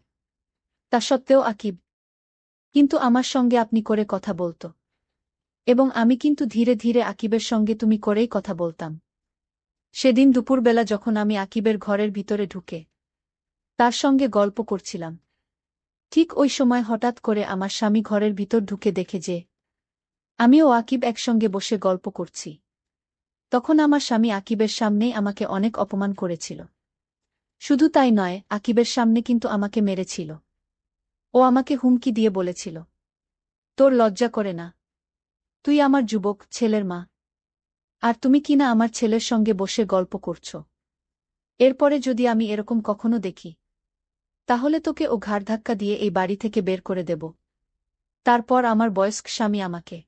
তা সত্ত্বেও আকিব কিন্তু আমার সঙ্গে আপনি করে কথা বলত, এবং আমি কিন্তু ধীরে ধীরে আকিবের সঙ্গে তুমি করেই কথা বলতাম। সেদিন দুপুরবেলা যখন আমি আকিবের ঘরের ভিতরে ঢুকে তার সঙ্গে গল্প করছিলাম, ঠিক ওই সময় হঠাৎ করে আমার স্বামী ঘরের ভিতর ঢুকে দেখে যে আমি ও আকিব একসঙ্গে বসে গল্প করছি। তখন আমার স্বামী আকিবের সামনেই আমাকে অনেক অপমান করেছিল। শুধু তাই নয়, আকিবের সামনে কিন্তু আমাকে মেরেছিল। ও আমাকে হুমকি দিয়ে বলেছিল, তোর লজ্জা করে না? তুই আমার যুবক ছেলের মা, আর তুমি কিনা আমার ছেলের সঙ্গে বসে গল্প করছ। এরপরে যদি আমি এরকম কখনো দেখি, তাহলে তোকে ও ঘাড় ধাক্কা দিয়ে এই বাড়ি থেকে বের করে দেব। তারপর আমার বয়স্ক স্বামী আমাকে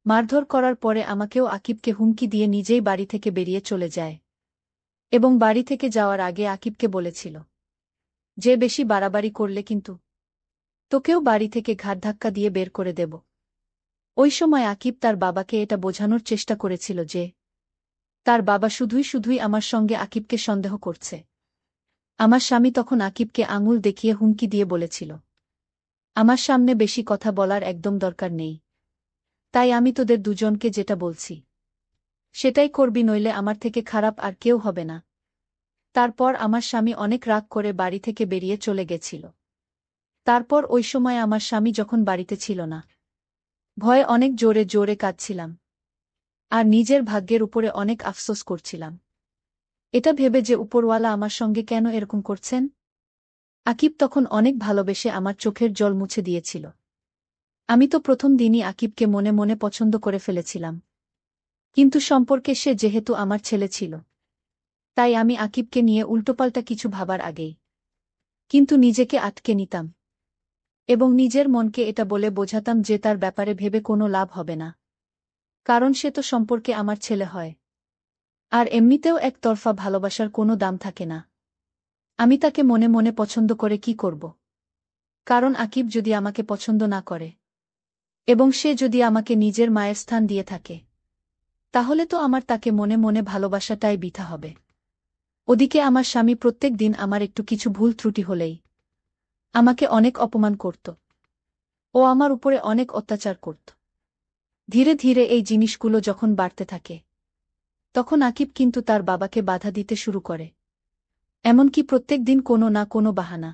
মারধর করার পরে আমাকেও আকিবকে হুমকি দিয়ে নিজেই বাড়ি থেকে বেরিয়ে চলে যায়, এবং বাড়ি থেকে যাওয়ার আগে আকিবকে বলেছিল যে বেশি বাড়াবাড়ি করলে কিন্তু তোকেও বাড়ি থেকে ঘাড় ধাক্কা দিয়ে বের করে দেব। ওই সময় আকিব তার বাবাকে এটা বোঝানোর চেষ্টা করেছিল যে তার বাবা শুধুই শুধুই আমার সঙ্গে আকিবকে সন্দেহ করছে। আমার স্বামী তখন আকিবকে আঙুল দেখিয়ে হুমকি দিয়ে বলেছিল, আমার সামনে বেশি কথা বলার একদম দরকার নেই। তাই আমি তোদের দুজনকে যেটা বলছি সেটাই করবি, নইলে আমার থেকে খারাপ আর কেউ হবে না। তারপর আমার স্বামী অনেক রাগ করে বাড়ি থেকে বেরিয়ে চলে গেছিল। তারপর ওই সময় আমার স্বামী যখন বাড়িতে ছিল না, ভয়ে অনেক জোরে জোরে কাঁদছিলাম, আর নিজের ভাগ্যের উপরে অনেক আফসোস করছিলাম, এটা ভেবে যে উপরওয়ালা আমার সঙ্গে কেন এরকম করছেন। আকিব তখন অনেক ভালোবেসে আমার চোখের জল মুছে দিয়েছিল। আমি তো প্রথম দিনই আকিবকে মনে মনে পছন্দ করে ফেলেছিলাম, কিন্তু সম্পর্কে সে যেহেতু আমার ছেলে ছিল, তাই আমি আকিবকে নিয়ে উল্টোপাল্টা কিছু ভাবার আগেই কিন্তু নিজেকে আটকে নিতাম, এবং নিজের মনকে এটা বলে বোঝাতাম যে তার ব্যাপারে ভেবে কোনো লাভ হবে না, কারণ সে তো সম্পর্কে আমার ছেলে হয়। আর এমনিতেও একতরফা ভালোবাসার কোনো দাম থাকে না। আমি তাকে মনে মনে পছন্দ করে কি করব? কারণ আকিব যদি আমাকে পছন্দ না করে, এবং সে যদি আমাকে নিজের মায়ের স্থান দিয়ে থাকে, তাহলে তো আমার তাকে মনে মনে ভালোবাসাটাই বৃথা হবে। ওদিকে আমার স্বামী প্রত্যেক দিন আমার একটু কিছু ভুল ত্রুটি হলেই আমাকে অনেক অপমান করত। ও আমার উপরে অনেক অত্যাচার করত। ধীরে ধীরে এই জিনিসগুলো যখন বাড়তে থাকে, তখন আকিব কিন্তু তার বাবাকে বাধা দিতে শুরু করে, এমনকি প্রত্যেক দিন কোনো না কোনো বাহানা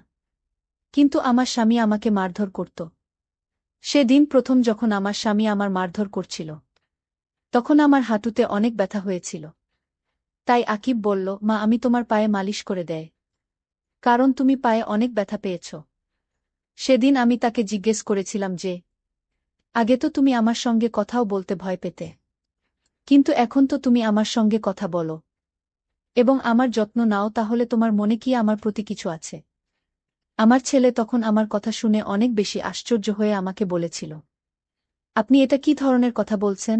কিন্তু আমার স্বামী আমাকে মারধর করত। সেদিন প্রথম যখন আমার স্বামী আমার মারধর করছিল, তখন আমার হাঁটুতে অনেক ব্যথা হয়েছিল। তাই আকিব বলল, মা আমি তোমার পায়ে মালিশ করে দেয়, কারণ তুমি পায়ে অনেক ব্যথা পেয়েছ। সেদিন আমি তাকে জিজ্ঞেস করেছিলাম যে আগে তো তুমি আমার সঙ্গে কথাও বলতে ভয় পেতে, কিন্তু এখন তো তুমি আমার সঙ্গে কথা বলো এবং আমার যত্ন নাও, তাহলে তোমার মনে কি আমার প্রতি কিছু আছে? আমার ছেলে তখন আমার কথা শুনে অনেক বেশি আশ্চর্য হয়ে আমাকে বলেছিল, আপনি এটা কি ধরনের কথা বলছেন?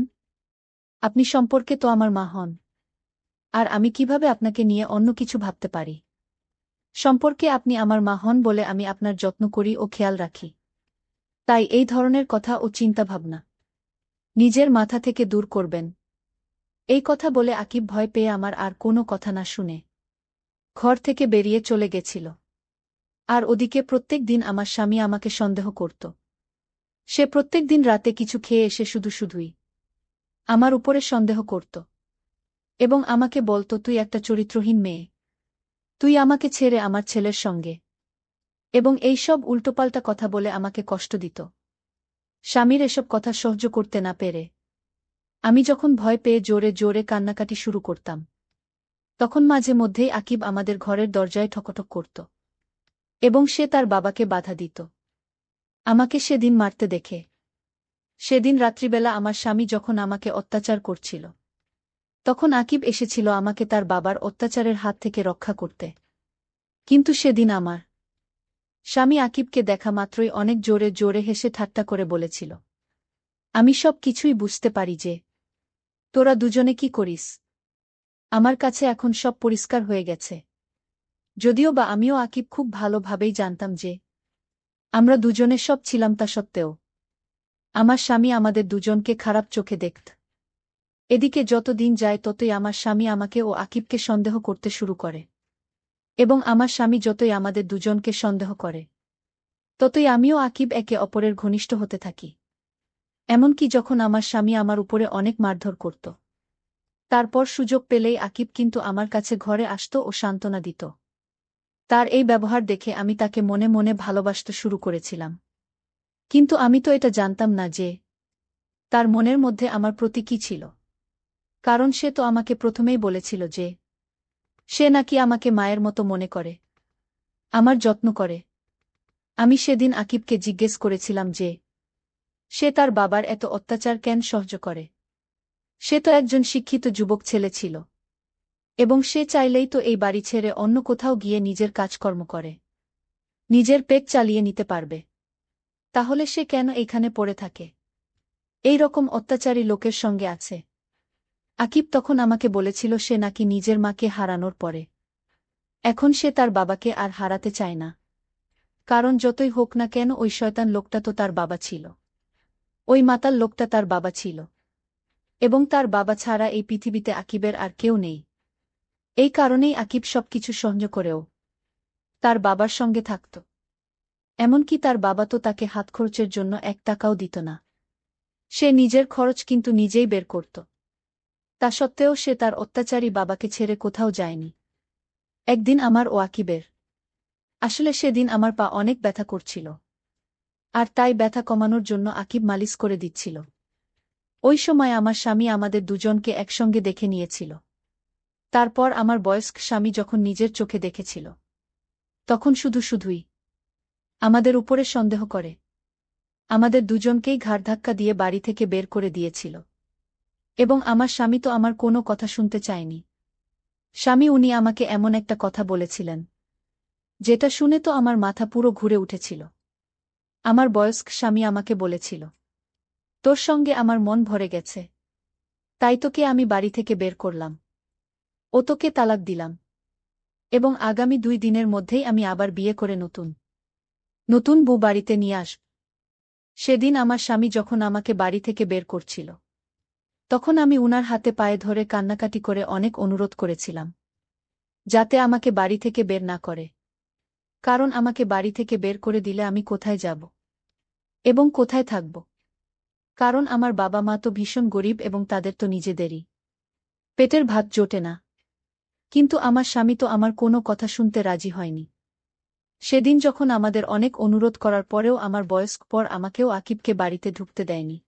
আপনি সম্পর্কে তো আমার মা হন, আর আমি কিভাবে আপনাকে নিয়ে অন্য কিছু ভাবতে পারি? সম্পর্কে আপনি আমার মা হন বলে আমি আপনার যত্ন করি ও খেয়াল রাখি, তাই এই ধরনের কথা ও চিন্তাভাবনা নিজের মাথা থেকে দূর করবেন। এই কথা বলে আকিব ভয় পেয়ে আমার আর কোনো কথা না শুনে ঘর থেকে বেরিয়ে চলে গেছিল। আর ওদিকে প্রত্যেক দিন আমার স্বামী আমাকে সন্দেহ করত। সে প্রত্যেক দিন রাতে কিছু খেয়ে এসে শুধু শুধুই আমার উপরে সন্দেহ করত, এবং আমাকে বলত, তুই একটা চরিত্রহীন মেয়ে, তুই আমাকে ছেড়ে আমার ছেলের সঙ্গে, এবং এই সব উল্টোপাল্টা কথা বলে আমাকে কষ্ট দিত। স্বামীর এসব কথা সহ্য করতে না পেরে আমি যখন ভয় পেয়ে জোরে জোরে কান্নাকাটি শুরু করতাম, তখন মাঝে মধ্যেই আকিব আমাদের ঘরের দরজায় ঠকঠক করত, এবং সে তার বাবাকে বাধা দিত। আমাকে সেদিন মারতে দেখে। সেদিন রাত্রিবেলা আমার স্বামী যখন আমাকে অত্যাচার করছিল, তখন আকিব এসেছিল আমাকে তার বাবার অত্যাচারের হাত থেকে রক্ষা করতে। কিন্তু সেদিন আমার স্বামী আকিবকে দেখা মাত্রই অনেক জোরে জোরে হেসে ঠাট্টা করে বলেছিল, আমি সব কিছুই বুঝতে পারি যে তোরা দুজনে কি করিস। আমার কাছে এখন সব পরিষ্কার হয়ে গেছে। যদিও বা আমিও আকিব খুব ভালোভাবেই জানতাম যে আমরা দুজনে সব ছিলাম, তা সত্ত্বেও আমার স্বামী আমাদের দুজনকে খারাপ চোখে দেখত। এদিকে যত দিন যায় ততই আমার স্বামী আমাকে ও আকিবকে সন্দেহ করতে শুরু করে, এবং আমার স্বামী যতই আমাদের দুজনকে সন্দেহ করে, ততই আমিও আকিব একে অপরের ঘনিষ্ঠ হতে থাকি। এমনকি যখন আমার স্বামী আমার উপরে অনেক মারধর করত, তারপর সুযোগ পেলেই আকিব কিন্তু আমার কাছে ঘরে আসত ও সান্ত্বনা দিত। তার এই ব্যবহার দেখে আমি তাকে মনে মনে ভালোবাসতে শুরু করেছিলাম। কিন্তু আমি তো এটা জানতাম না যে তার মনের মধ্যে আমার প্রতি কী ছিল। কারণ সে তো আমাকে প্রথমেই বলেছিল যে সে নাকি আমাকে মায়ের মতো মনে করে, আমার যত্ন করে। আমি সেদিন আকিবকে জিজ্ঞেস করেছিলাম যে সে তার বাবার এত অত্যাচার কেন সহ্য করে। সে তো একজন শিক্ষিত যুবক ছেলে ছিল, এবং সে চাইলেই তো এই বাড়ি ছেড়ে অন্য কোথাও গিয়ে নিজের কাজকর্ম করে নিজের পেট চালিয়ে নিতে পারবে। তাহলে সে কেন এইখানে পড়ে থাকে, এই রকম অত্যাচারী লোকের সঙ্গে আছে। আকিব তখন আমাকে বলেছিল সে নাকি নিজের মাকে হারানোর পরে এখন সে তার বাবাকে আর হারাতে চায় না। কারণ যতই হোক না কেন ওই শয়তান লোকটা তো তার বাবা ছিল, ওই মাতাল লোকটা তার বাবা ছিল, এবং তার বাবা ছাড়া এই পৃথিবীতে আকিবের আর কেউ নেই। এই কারণেই আকিব সবকিছু সহ্য করেও তার বাবার সঙ্গে থাকত। এমনকি তার বাবা তো তাকে হাতখরচের জন্য 1 টাকাও দিত না। সে নিজের খরচ কিন্তু নিজেই বের করত। তা সত্ত্বেও সে তার অত্যাচারী বাবাকে ছেড়ে কোথাও যায়নি। একদিন আমার ও আকিবের আসলে সেদিন আমার পা অনেক ব্যথা করছিল, আর তাই ব্যথা কমানোর জন্য আকিব মালিশ করে দিচ্ছিল। ওই সময় আমার স্বামী আমাদের দুজনকে একসঙ্গে দেখে নিয়েছিল। তারপর আমার বয়স্ক স্বামী যখন নিজের চোখে দেখেছিল, তখন শুধুই আমাদের উপরে সন্দেহ করে আমাদের দুজনকেই ঘাড়ধাক্কা দিয়ে বাড়ি থেকে বের করে দিয়েছিল। এবং আমার স্বামী তো আমার কোনো কথা শুনতে চায়নি। উনি আমাকে এমন একটা কথা বলেছিলেন যেটা শুনে তো আমার মাথা পুরো ঘুরে উঠেছিল। আমার বয়স্ক স্বামী আমাকে বলেছিল, তোর সঙ্গে আমার মন ভরে গেছে, তাই তোকে আমি বাড়ি থেকে বের করলাম, ও তোকে তালাক দিলাম, এবং আগামী 2 দিনের মধ্যেই আমি আবার বিয়ে করে নতুন বউ বাড়িতে নিয়ে আসব। সেদিন আমার স্বামী যখন আমাকে বাড়ি থেকে বের করছিল, তখন আমি উনার হাতে পায়ে ধরে কান্নাকাটি করে অনেক অনুরোধ করেছিলাম যাতে আমাকে বাড়ি থেকে বের না করে। কারণ আমাকে বাড়ি থেকে বের করে দিলে আমি কোথায় যাব এবং কোথায় থাকব। কারণ আমার বাবা মা তো ভীষণ গরিব এবং তাদের তো নিজেদেরই পেটের ভাত জোটে না। কিন্তু আমার স্বামী তো আমার কোনো কথা শুনতে রাজি হয়নি। সেদিন যখন আমাদের অনেক অনুরোধ করার পরেও আমার বয়স্ক পর আমাকেও আকিবকে বাড়িতে ঢুকতে দেয়নি,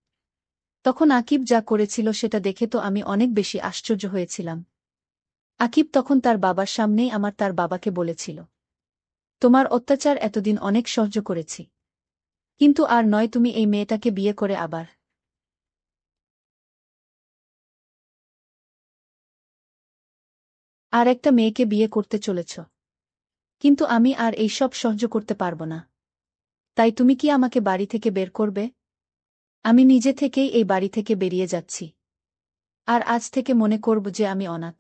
তখন আকিব যা করেছিল সেটা দেখে তো আমি অনেক বেশি আশ্চর্য হয়েছিলাম। আকিব তখন তার বাবার সামনেই তার বাবাকে বলেছিল, তোমার অত্যাচার এতদিন অনেক সহ্য করেছি, কিন্তু আর নয়, তুমি এই মেয়েটাকে বিয়ে করে আবার আর একটা মেয়েকে বিয়ে করতে চলেছ। কিন্তু আমি আর এই সব সহ্য করতে পারব না। তাই তুমি কি আমাকে বাড়ি থেকে বের করবে? আমি নিজে থেকেই এই বাড়ি থেকে বেরিয়ে যাচ্ছি, আর আজ থেকে মনে করব যে আমি অনাথ।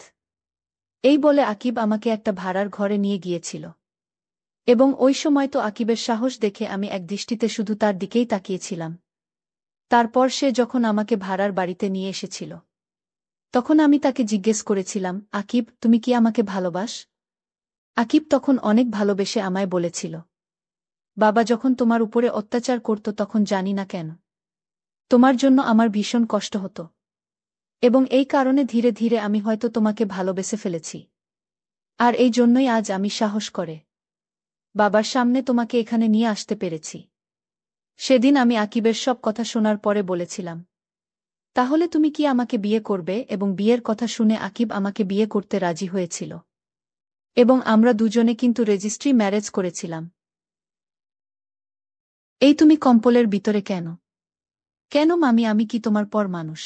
এই বলে আকিব আমাকে একটা ভাড়ার ঘরে নিয়ে গিয়েছিল, এবং ওই সময় তো আকিবের সাহস দেখে আমি এক দৃষ্টিতে শুধু তার দিকেই তাকিয়েছিলাম। তারপর সে যখন আমাকে ভাড়ার বাড়িতে নিয়ে এসেছিল, তখন আমি তাকে জিজ্ঞেস করেছিলাম, আকিব, তুমি কি আমাকে ভালোবাস? আকিব তখন অনেক ভালোবেসে আমায় বলেছিল, বাবা যখন তোমার উপরে অত্যাচার করত তখন জানি না কেন তোমার জন্য আমার ভীষণ কষ্ট হতো, এবং এই কারণে ধীরে ধীরে আমি হয়তো তোমাকে ভালোবেসে ফেলেছি। আর এই জন্যই আজ আমি সাহস করে বাবার সামনে তোমাকে এখানে নিয়ে আসতে পেরেছি। সেদিন আমি আকিবের সব কথা শোনার পরে বলেছিলাম, তাহলে তুমি কি আমাকে বিয়ে করবে? এবং বিয়ের কথা শুনে আকিব আমাকে বিয়ে করতে রাজি হয়েছিল, এবং আমরা দুজনে কিন্তু রেজিস্ট্রি ম্যারেজ করেছিলাম। এই তুমি কম্বলের ভিতরে কেন? কেন মামি, আমি কি তোমার পর মানুষ?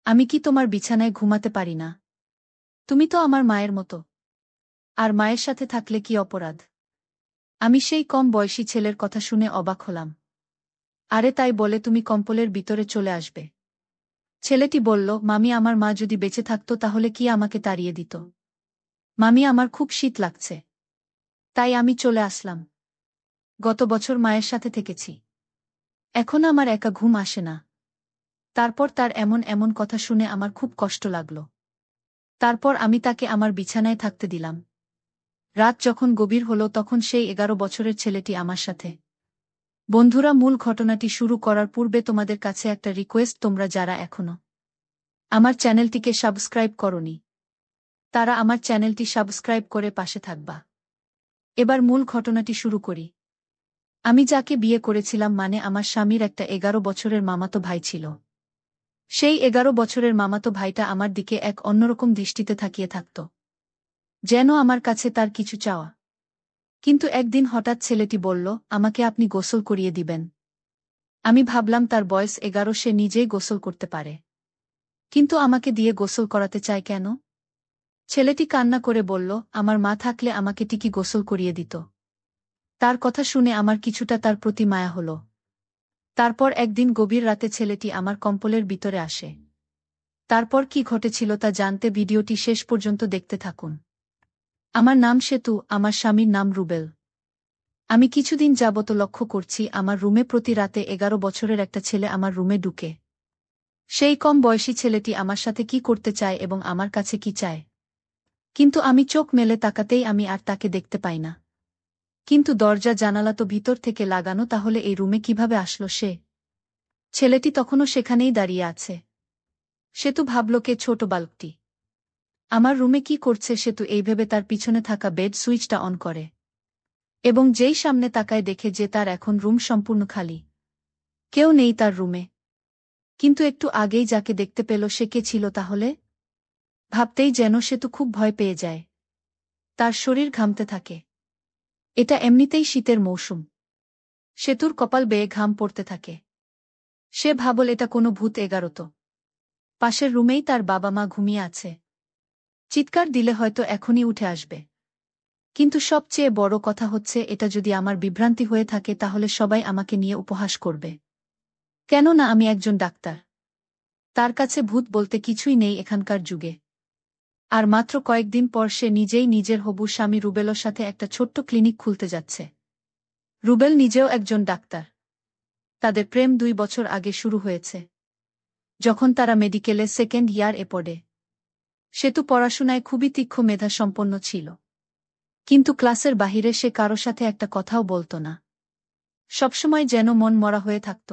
আমি কি তোমার বিছানায় ঘুমাতে পারি না? তুমি তো আমার মায়ের মতো। আর মায়ের সাথে থাকলে কি অপরাধ? আমি সেই কম বয়সী ছেলের কথা শুনে অবাক হলাম। আরে তাই বলে তুমি কম্বলের ভিতরে চলে আসবে? ছেলেটি বলল, মামি, আমার মা যদি বেঁচে থাকতো তাহলে কি আমাকে তাড়িয়ে দিত? মামি, আমার খুব শীত লাগছে, তাই আমি চলে আসলাম। গত বছর মায়ের সাথে থেকেছি, এখন আমার একা ঘুম আসে না। তারপর তার এমন এমন কথা শুনে আমার খুব কষ্ট লাগল। তারপর আমি তাকে আমার বিছানায় থাকতে দিলাম। রাত যখন গভীর হলো তখন সেই 11 বছরের ছেলেটি আমার সাথে। বন্ধুরা, মূল ঘটনাটি শুরু করার পূর্বে তোমাদের কাছে একটা রিকোয়েস্ট, তোমরা যারা এখনো আমার চ্যানেলটিকে সাবস্ক্রাইব করোনি, তারা আমার চ্যানেলটি সাবস্ক্রাইব করে পাশে থাকবা। এবার মূল ঘটনাটি শুরু করি। আমি যাকে বিয়ে করেছিলাম, মানে আমার স্বামীর একটা 11 বছরের মামাতো ভাই ছিল। সেই 11 বছরের মামাতো ভাইটা আমার দিকে এক অন্যরকম দৃষ্টিতে তাকিয়ে থাকত, যেন আমার কাছে তার কিছু চাওয়া। কিন্তু একদিন হঠাৎ ছেলেটি বলল, আমাকে আপনি গোসল করিয়ে দিবেন। আমি ভাবলাম তার বয়স 11, সে নিজেই গোসল করতে পারে, কিন্তু আমাকে দিয়ে গোসল করাতে চায় কেন? ছেলেটি কান্না করে বলল, আমার মা থাকলে আমাকে ঠিকই গোসল করিয়ে দিত। তার কথা শুনে আমার কিছুটা তার প্রতি মায়া হলো। তারপর একদিন গভীর রাতে ছেলেটি আমার কম্বলের ভিতরে আসে। তারপর কি ঘটেছিল তা জানতে ভিডিওটি শেষ পর্যন্ত দেখতে থাকুন। আমার নাম সেতু, আমার স্বামীর নাম রুবেল। আমি কিছুদিন যাবত লক্ষ্য করছি আমার রুমে প্রতি রাতে 11 বছরের একটা ছেলে আমার রুমে ঢুকে। সেই কম বয়সী ছেলেটি আমার সাথে কি করতে চায় এবং আমার কাছে কি চায়, কিন্তু আমি চোখ মেলে তাকাতেই আমি আর তাকে দেখতে পাই না। কিন্তু দরজা জানালা তো ভিতর থেকে লাগানো, তাহলে এই রুমে কিভাবে আসলো সে? ছেলেটি তখনও সেখানেই দাঁড়িয়ে আছে। সেতু ভাবল, কে ছোট বালকটি আমার রুমে কি করছে? সেতু এই ভেবে তার পিছনে থাকা বেড সুইচটা অন করে এবং যেই সামনে তাকায় দেখে যে তার এখন রুম সম্পূর্ণ খালি। কেউ নেই তার রুমে। কিন্তু একটু আগেই যাকে দেখতে পেল সে কে ছিল তাহলে? ভাবতেই যেন সেতু খুব ভয় পেয়ে যায়। তার শরীর ঘামতে থাকে। এটা এমনিতেই শীতের মৌসুম। সেতুর কপাল বেয়ে ঘাম পড়তে থাকে। সে ভাবল, এটা কোনো ভূত 11 তো। পাশের রুমেই তার বাবা মা ঘুমিয়ে আছে। চিৎকার দিলে হয়তো এখনই উঠে আসবে। কিন্তু সবচেয়ে বড় কথা হচ্ছে, এটা যদি আমার বিভ্রান্তি হয়ে থাকে তাহলে সবাই আমাকে নিয়ে উপহাস করবে। কেননা আমি একজন ডাক্তার। তার কাছে ভূত বলতে কিছুই নেই এখানকার যুগে। আর মাত্র কয়েকদিন পর সে নিজেই নিজের হবু স্বামী রুবেলের সাথে একটা ছোট্ট ক্লিনিক খুলতে যাচ্ছে। রুবেল নিজেও একজন ডাক্তার। তাদের প্রেম 2 বছর আগে শুরু হয়েছে, যখন তারা মেডিকেলে সেকেন্ড ইয়ার পড়ে। সেতু পড়াশোনায় খুবই তীক্ষ্ণ মেধাসম্পন্ন ছিল, কিন্তু ক্লাসের বাহিরে সে কারো সাথে একটা কথাও বলত না। সবসময় যেন মন মরা হয়ে থাকত।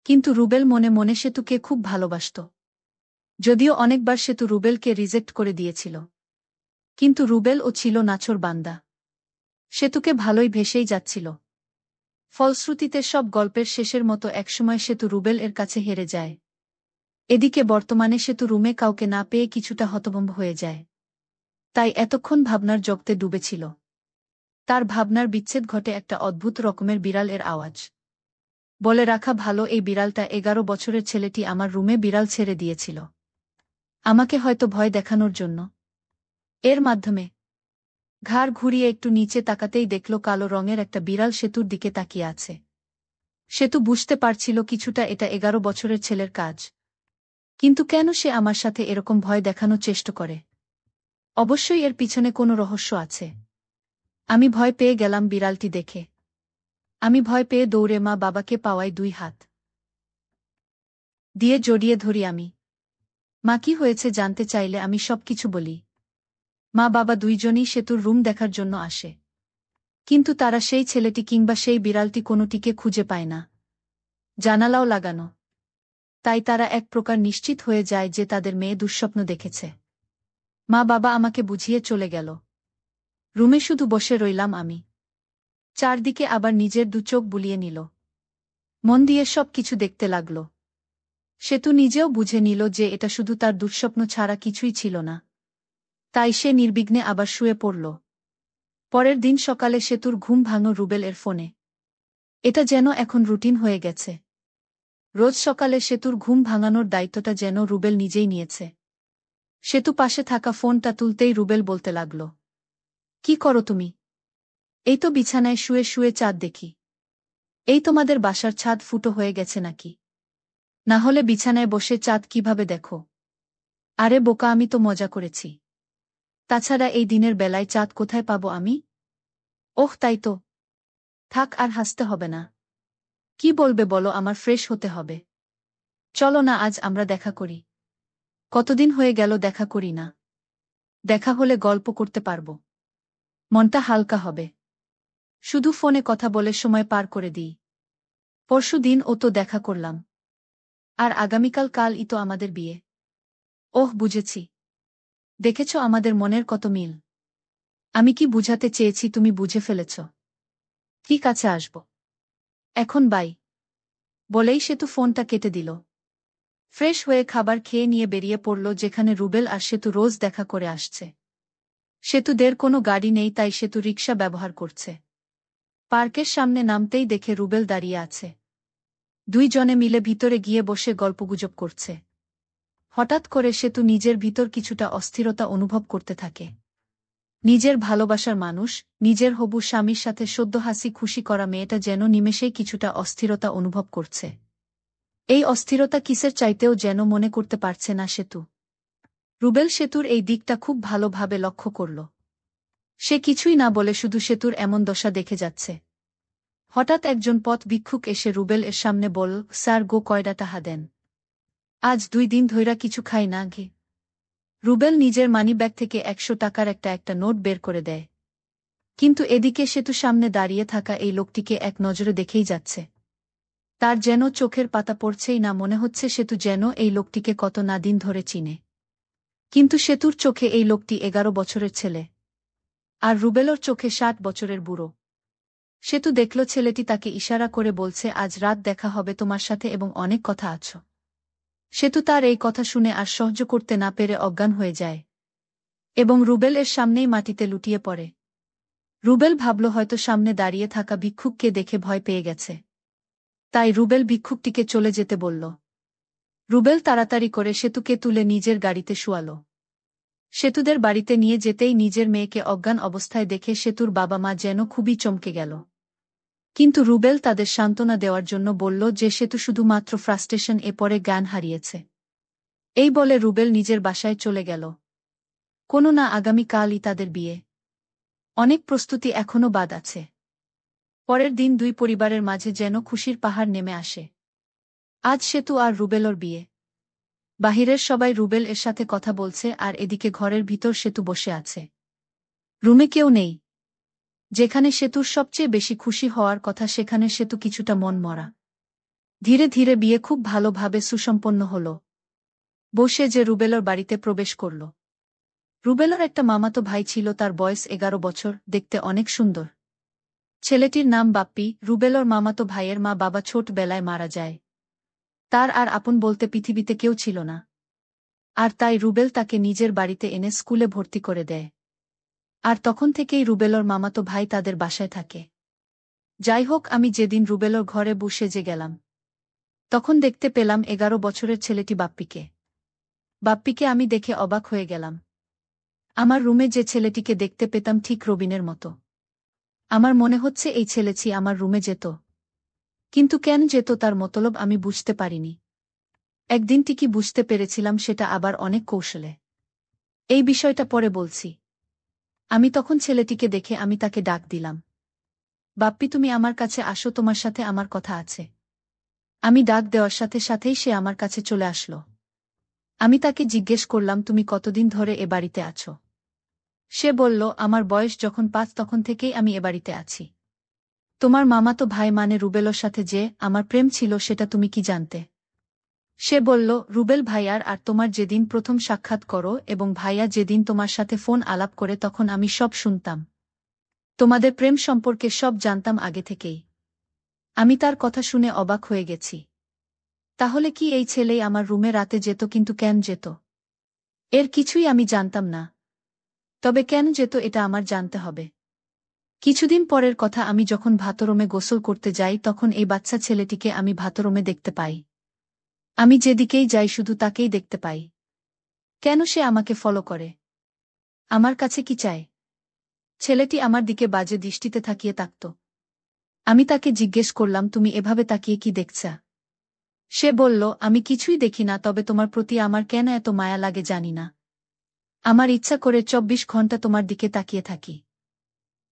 কিন্তু রুবেল মনে মনে সেতুকে খুব ভালোবাসত। যদিও অনেকবার সেতু রুবেলকে রিজেক্ট করে দিয়েছিল, কিন্তু রুবেল ও ছিল নাছোড় বান্দা। সেতুকে ভালোই ভেসেই যাচ্ছিল। ফলশ্রুতিতে সব গল্পের শেষের মতো একসময় সেতু রুবেল এর কাছে হেরে যায়। এদিকে বর্তমানে সেতু রুমে কাউকে না পেয়ে কিছুটা হতভম্ব হয়ে যায়। তাই এতক্ষণ ভাবনার জগতে ডুবেছিল। তার ভাবনার বিচ্ছেদ ঘটে একটা অদ্ভুত রকমের বিড়াল এর আওয়াজ। বলে রাখা ভালো, এই বিড়ালটা 11 বছরের ছেলেটি আমার রুমে বিড়াল ছেড়ে দিয়েছিল, আমাকে হয়তো ভয় দেখানোর জন্য। এর মাধ্যমে ঘাড় ঘুরিয়ে একটু নিচে তাকাতেই দেখল কালো রঙের একটা বিড়াল সেতুর দিকে তাকিয়ে আছে। সেতু বুঝতে পারছিল কিছুটা এটা 11 বছরের ছেলের কাজ। কিন্তু কেন সে আমার সাথে এরকম ভয় দেখানোর চেষ্টা করে? অবশ্যই এর পিছনে কোনো রহস্য আছে। আমি ভয় পেয়ে গেলাম বিড়ালটি দেখে। আমি ভয় পেয়ে দৌড়ে মা বাবাকে পাওয়ায় 2 হাত দিয়ে জড়িয়ে ধরি আমি। মা কি হয়েছে জানতে চাইলে আমি সবকিছু বলি। মা বাবা দুইজনই সেতুর রুম দেখার জন্য আসে, কিন্তু তারা সেই ছেলেটি কিংবা সেই বিড়ালটি কোনোটিকে খুঁজে পায় না। জানালাও লাগানো। তাই তারা এক প্রকার নিশ্চিত হয়ে যায় যে তাদের মেয়ে দুঃস্বপ্ন দেখেছে। মা বাবা আমাকে বুঝিয়ে চলে গেল। রুমে শুধু বসে রইলাম আমি। চারদিকে আবার নিজের 2 চোখ বুলিয়ে নিল। মন দিয়ে সব কিছু দেখতে লাগল। সেতু নিজেও বুঝে নিল যে এটা শুধু তার দুঃস্বপ্ন ছাড়া কিছুই ছিল না। তাই সে নির্বিঘ্নে আবার শুয়ে পড়ল। পরের দিন সকালে সেতুর ঘুম ভাঙল রুবেল এর ফোনে। এটা যেন এখন রুটিন হয়ে গেছে। রোজ সকালে সেতুর ঘুম ভাঙানোর দায়িত্বটা যেন রুবেল নিজেই নিয়েছে। সেতু পাশে থাকা ফোনটা তুলতেই রুবেল বলতে লাগল, কি করো তুমি? এই তো বিছানায় শুয়ে শুয়ে চাঁদ দেখি। এই তোমাদের বাসার ছাদ ফুটো হয়ে গেছে নাকি? না হলে বিছানায় বসে চাঁদ কিভাবে দেখো? আরে বোকা, আমি তো মজা করেছি। তাছাড়া এই দিনের বেলায় চাঁদ কোথায় পাবো আমি? ওহ তাই তো। থাক, আর হাসতে হবে না। কি বলবে বলো, আমার ফ্রেশ হতে হবে। চলো না আজ আমরা দেখা করি। কতদিন হয়ে গেল দেখা করি না। দেখা হলে গল্প করতে পারবো। মনটা হালকা হবে। শুধু ফোনে কথা বলে সময় পার করে দিই। পরশু দিন ও তো দেখা করলাম। আর কালই তো আমাদের বিয়ে। ওহ বুঝেছি। দেখেছ আমাদের মনের কত মিল। আমি কি বুঝাতে চেয়েছি তুমি বুঝে ফেলেছ। ঠিক আছে, আসব। এখন বাই। বলেই সেতু ফোনটা কেটে দিল। ফ্রেশ হয়ে খাবার খেয়ে নিয়ে বেরিয়ে পড়ল যেখানে রুবেল আর সেতু রোজ দেখা করে আসছে। সেতুদের কোনো গাড়ি নেই, তাই সেতু রিকশা ব্যবহার করছে। পার্কের সামনে নামতেই দেখে রুবেল দাঁড়িয়ে আছে। দুইজনে মিলে ভিতরে গিয়ে বসে গল্পগুজব করছে। হঠাৎ করে সেতু নিজের ভিতর কিছুটা অস্থিরতা অনুভব করতে থাকে। নিজের ভালোবাসার মানুষ, নিজের হবু স্বামীর সাথে সদ্য হাসি খুশি করা মেয়েটা যেন নিমেষেই কিছুটা অস্থিরতা অনুভব করছে। এই অস্থিরতা কিসের চাইতেও যেন মনে করতে পারছে না সেতু। রুবেল সেতুর এই দিকটা খুব ভালোভাবে লক্ষ্য করল। সে কিছুই না বলে শুধু সেতুর এমন দশা দেখে যাচ্ছে। হঠাৎ একজন পথ ভিক্ষুক এসে রুবেল এর সামনে বলল, স্যার গো কয়ডা টাহা দেন। আজ 2 দিন ধইরা কিছু খাই না গে। রুবেল নিজের মানিব্যাগ থেকে 100 টাকার একটা নোট বের করে দেয়। কিন্তু এদিকে সেতু সামনে দাঁড়িয়ে থাকা এই লোকটিকে এক নজরে দেখেই যাচ্ছে। তার যেন চোখের পাতা পড়ছেই না, মনে হচ্ছে সেতু যেন এই লোকটিকে কত না দিন ধরে চিনে। কিন্তু সেতুর চোখে এই লোকটি 11 বছরের ছেলে। আর রুবেলর চোখে 60 বছরের বুড়ো। সেতু দেখল ছেলেটি তাকে ইশারা করে বলছে, আজ রাত দেখা হবে তোমার সাথে এবং অনেক কথা আছে। সেতু তার এই কথা শুনে আর সহ্য করতে না পেরে অজ্ঞান হয়ে যায় এবং রুবেল এর সামনেই মাটিতে লুটিয়ে পড়ে। রুবেল ভাবল হয়তো সামনে দাঁড়িয়ে থাকা ভিক্ষুককে দেখে ভয় পেয়ে গেছে। তাই রুবেল ভিক্ষুকটিকে চলে যেতে বলল। রুবেল তাড়াতাড়ি করে সেতুকে তুলে নিজের গাড়িতে শুয়াল। সেতুদের বাড়িতে নিয়ে যেতেই নিজের মেয়েকে অজ্ঞান অবস্থায় দেখে সেতুর বাবা মা যেন খুবই চমকে গেল। কিন্তু রুবেল তাদের সান্ত্বনা দেওয়ার জন্য বলল যে সেতু শুধুমাত্র ফ্রাস্ট্রেশন এ পরে জ্ঞান হারিয়েছে। এই বলে রুবেল নিজের বাসায় চলে গেল। কোনো না, আগামীকালই তাদের বিয়ে। অনেক প্রস্তুতি এখনো বাদ আছে। পরের দিন দুই পরিবারের মাঝে যেন খুশির পাহাড় নেমে আসে। আজ সেতু আর রুবেলর বিয়ে। বাহিরের সবাই রুবেল এর সাথে কথা বলছে আর এদিকে ঘরের ভিতর সেতু বসে আছে। রুমে কেউ নেই। যেখানে সেতুর সবচেয়ে বেশি খুশি হওয়ার কথা সেখানে সেতু কিছুটা মন মরা। ধীরে ধীরে বিয়ে খুব ভালোভাবে সুসম্পন্ন হল। বসে যে রুবেলর বাড়িতে প্রবেশ করল। রুবেলর একটা মামাতো ভাই ছিল, তার বয়স 11 বছর, দেখতে অনেক সুন্দর। ছেলেটির নাম বাপ্পি। রুবেলর মামাতো ভাইয়ের মা বাবা ছোটবেলায় মারা যায়। তার আর আপন বলতে পৃথিবীতে কেউ ছিল না। আর তাই রুবেল তাকে নিজের বাড়িতে এনে স্কুলে ভর্তি করে দেয়। আর তখন থেকেই রুবেলর মামাতো ভাই তাদের বাসায় থাকে। যাই হোক, আমি যেদিন রুবেলর ঘরে বসে যে গেলাম, তখন দেখতে পেলাম 11 বছরের ছেলেটি বাপ্পিকে। বাপ্পিকে আমি দেখে অবাক হয়ে গেলাম। আমার রুমে যে ছেলেটিকে দেখতে পেতাম ঠিক রবিনের মতো। আমার মনে হচ্ছে এই ছেলেটি আমার রুমে যেত। কিন্তু কেন যেত তার মতলব আমি বুঝতে পারিনি। একদিন ঠিকই বুঝতে পেরেছিলাম, সেটা আবার অনেক কৌশলে। এই বিষয়টা পরে বলছি। আমি তখন ছেলেটিকে দেখে আমি তাকে ডাক দিলাম, বাপ্পি তুমি আমার কাছে আসো, তোমার সাথে আমার কথা আছে। আমি ডাক দেওয়ার সাথে সাথেই সে আমার কাছে চলে আসলো। আমি তাকে জিজ্ঞেস করলাম, তুমি কতদিন ধরে এ বাড়িতে আছো? সে বলল, আমার বয়স যখন 5 তখন থেকেই আমি এ বাড়িতে আছি। তোমার মামাতো ভাই মানে রুবেলর সাথে যে আমার প্রেম ছিল সেটা তুমি কি জানতে? সে বলল, রুবেল ভাইয়ার আর তোমার যেদিন প্রথম সাক্ষাৎ করো এবং ভাইয়া যেদিন তোমার সাথে ফোন আলাপ করে তখন আমি সব শুনতাম। তোমাদের প্রেম সম্পর্কে সব জানতাম আগে থেকেই। আমি তার কথা শুনে অবাক হয়ে গেছি। তাহলে কি এই ছেলেই আমার রুমে রাতে যেত? কিন্তু কেন যেত? এর কিছুই আমি জানতাম না। তবে কেন যেত এটা আমার জানতে হবে। কিছুদিন পরের কথা, আমি যখন ভাতরুমে গোসল করতে যাই তখন এই বাচ্চা ছেলেটিকে আমি ভাতরুমে দেখতে পাই। আমি যেদিকেই যাই শুধু তাকেই দেখতে পাই। কেন সে আমাকে ফলো করে? আমার কাছে কি চায়? ছেলেটি আমার দিকে বাজে দৃষ্টিতে তাকিয়ে থাকত। আমি তাকে জিজ্ঞেস করলাম, তুমি এভাবে তাকিয়ে কি দেখছা? সে বলল, আমি কিছুই দেখি না, তবে তোমার প্রতি আমার কেন এত মায়া লাগে জানি না। আমার ইচ্ছা করে ২৪ ঘন্টা তোমার দিকে তাকিয়ে থাকি।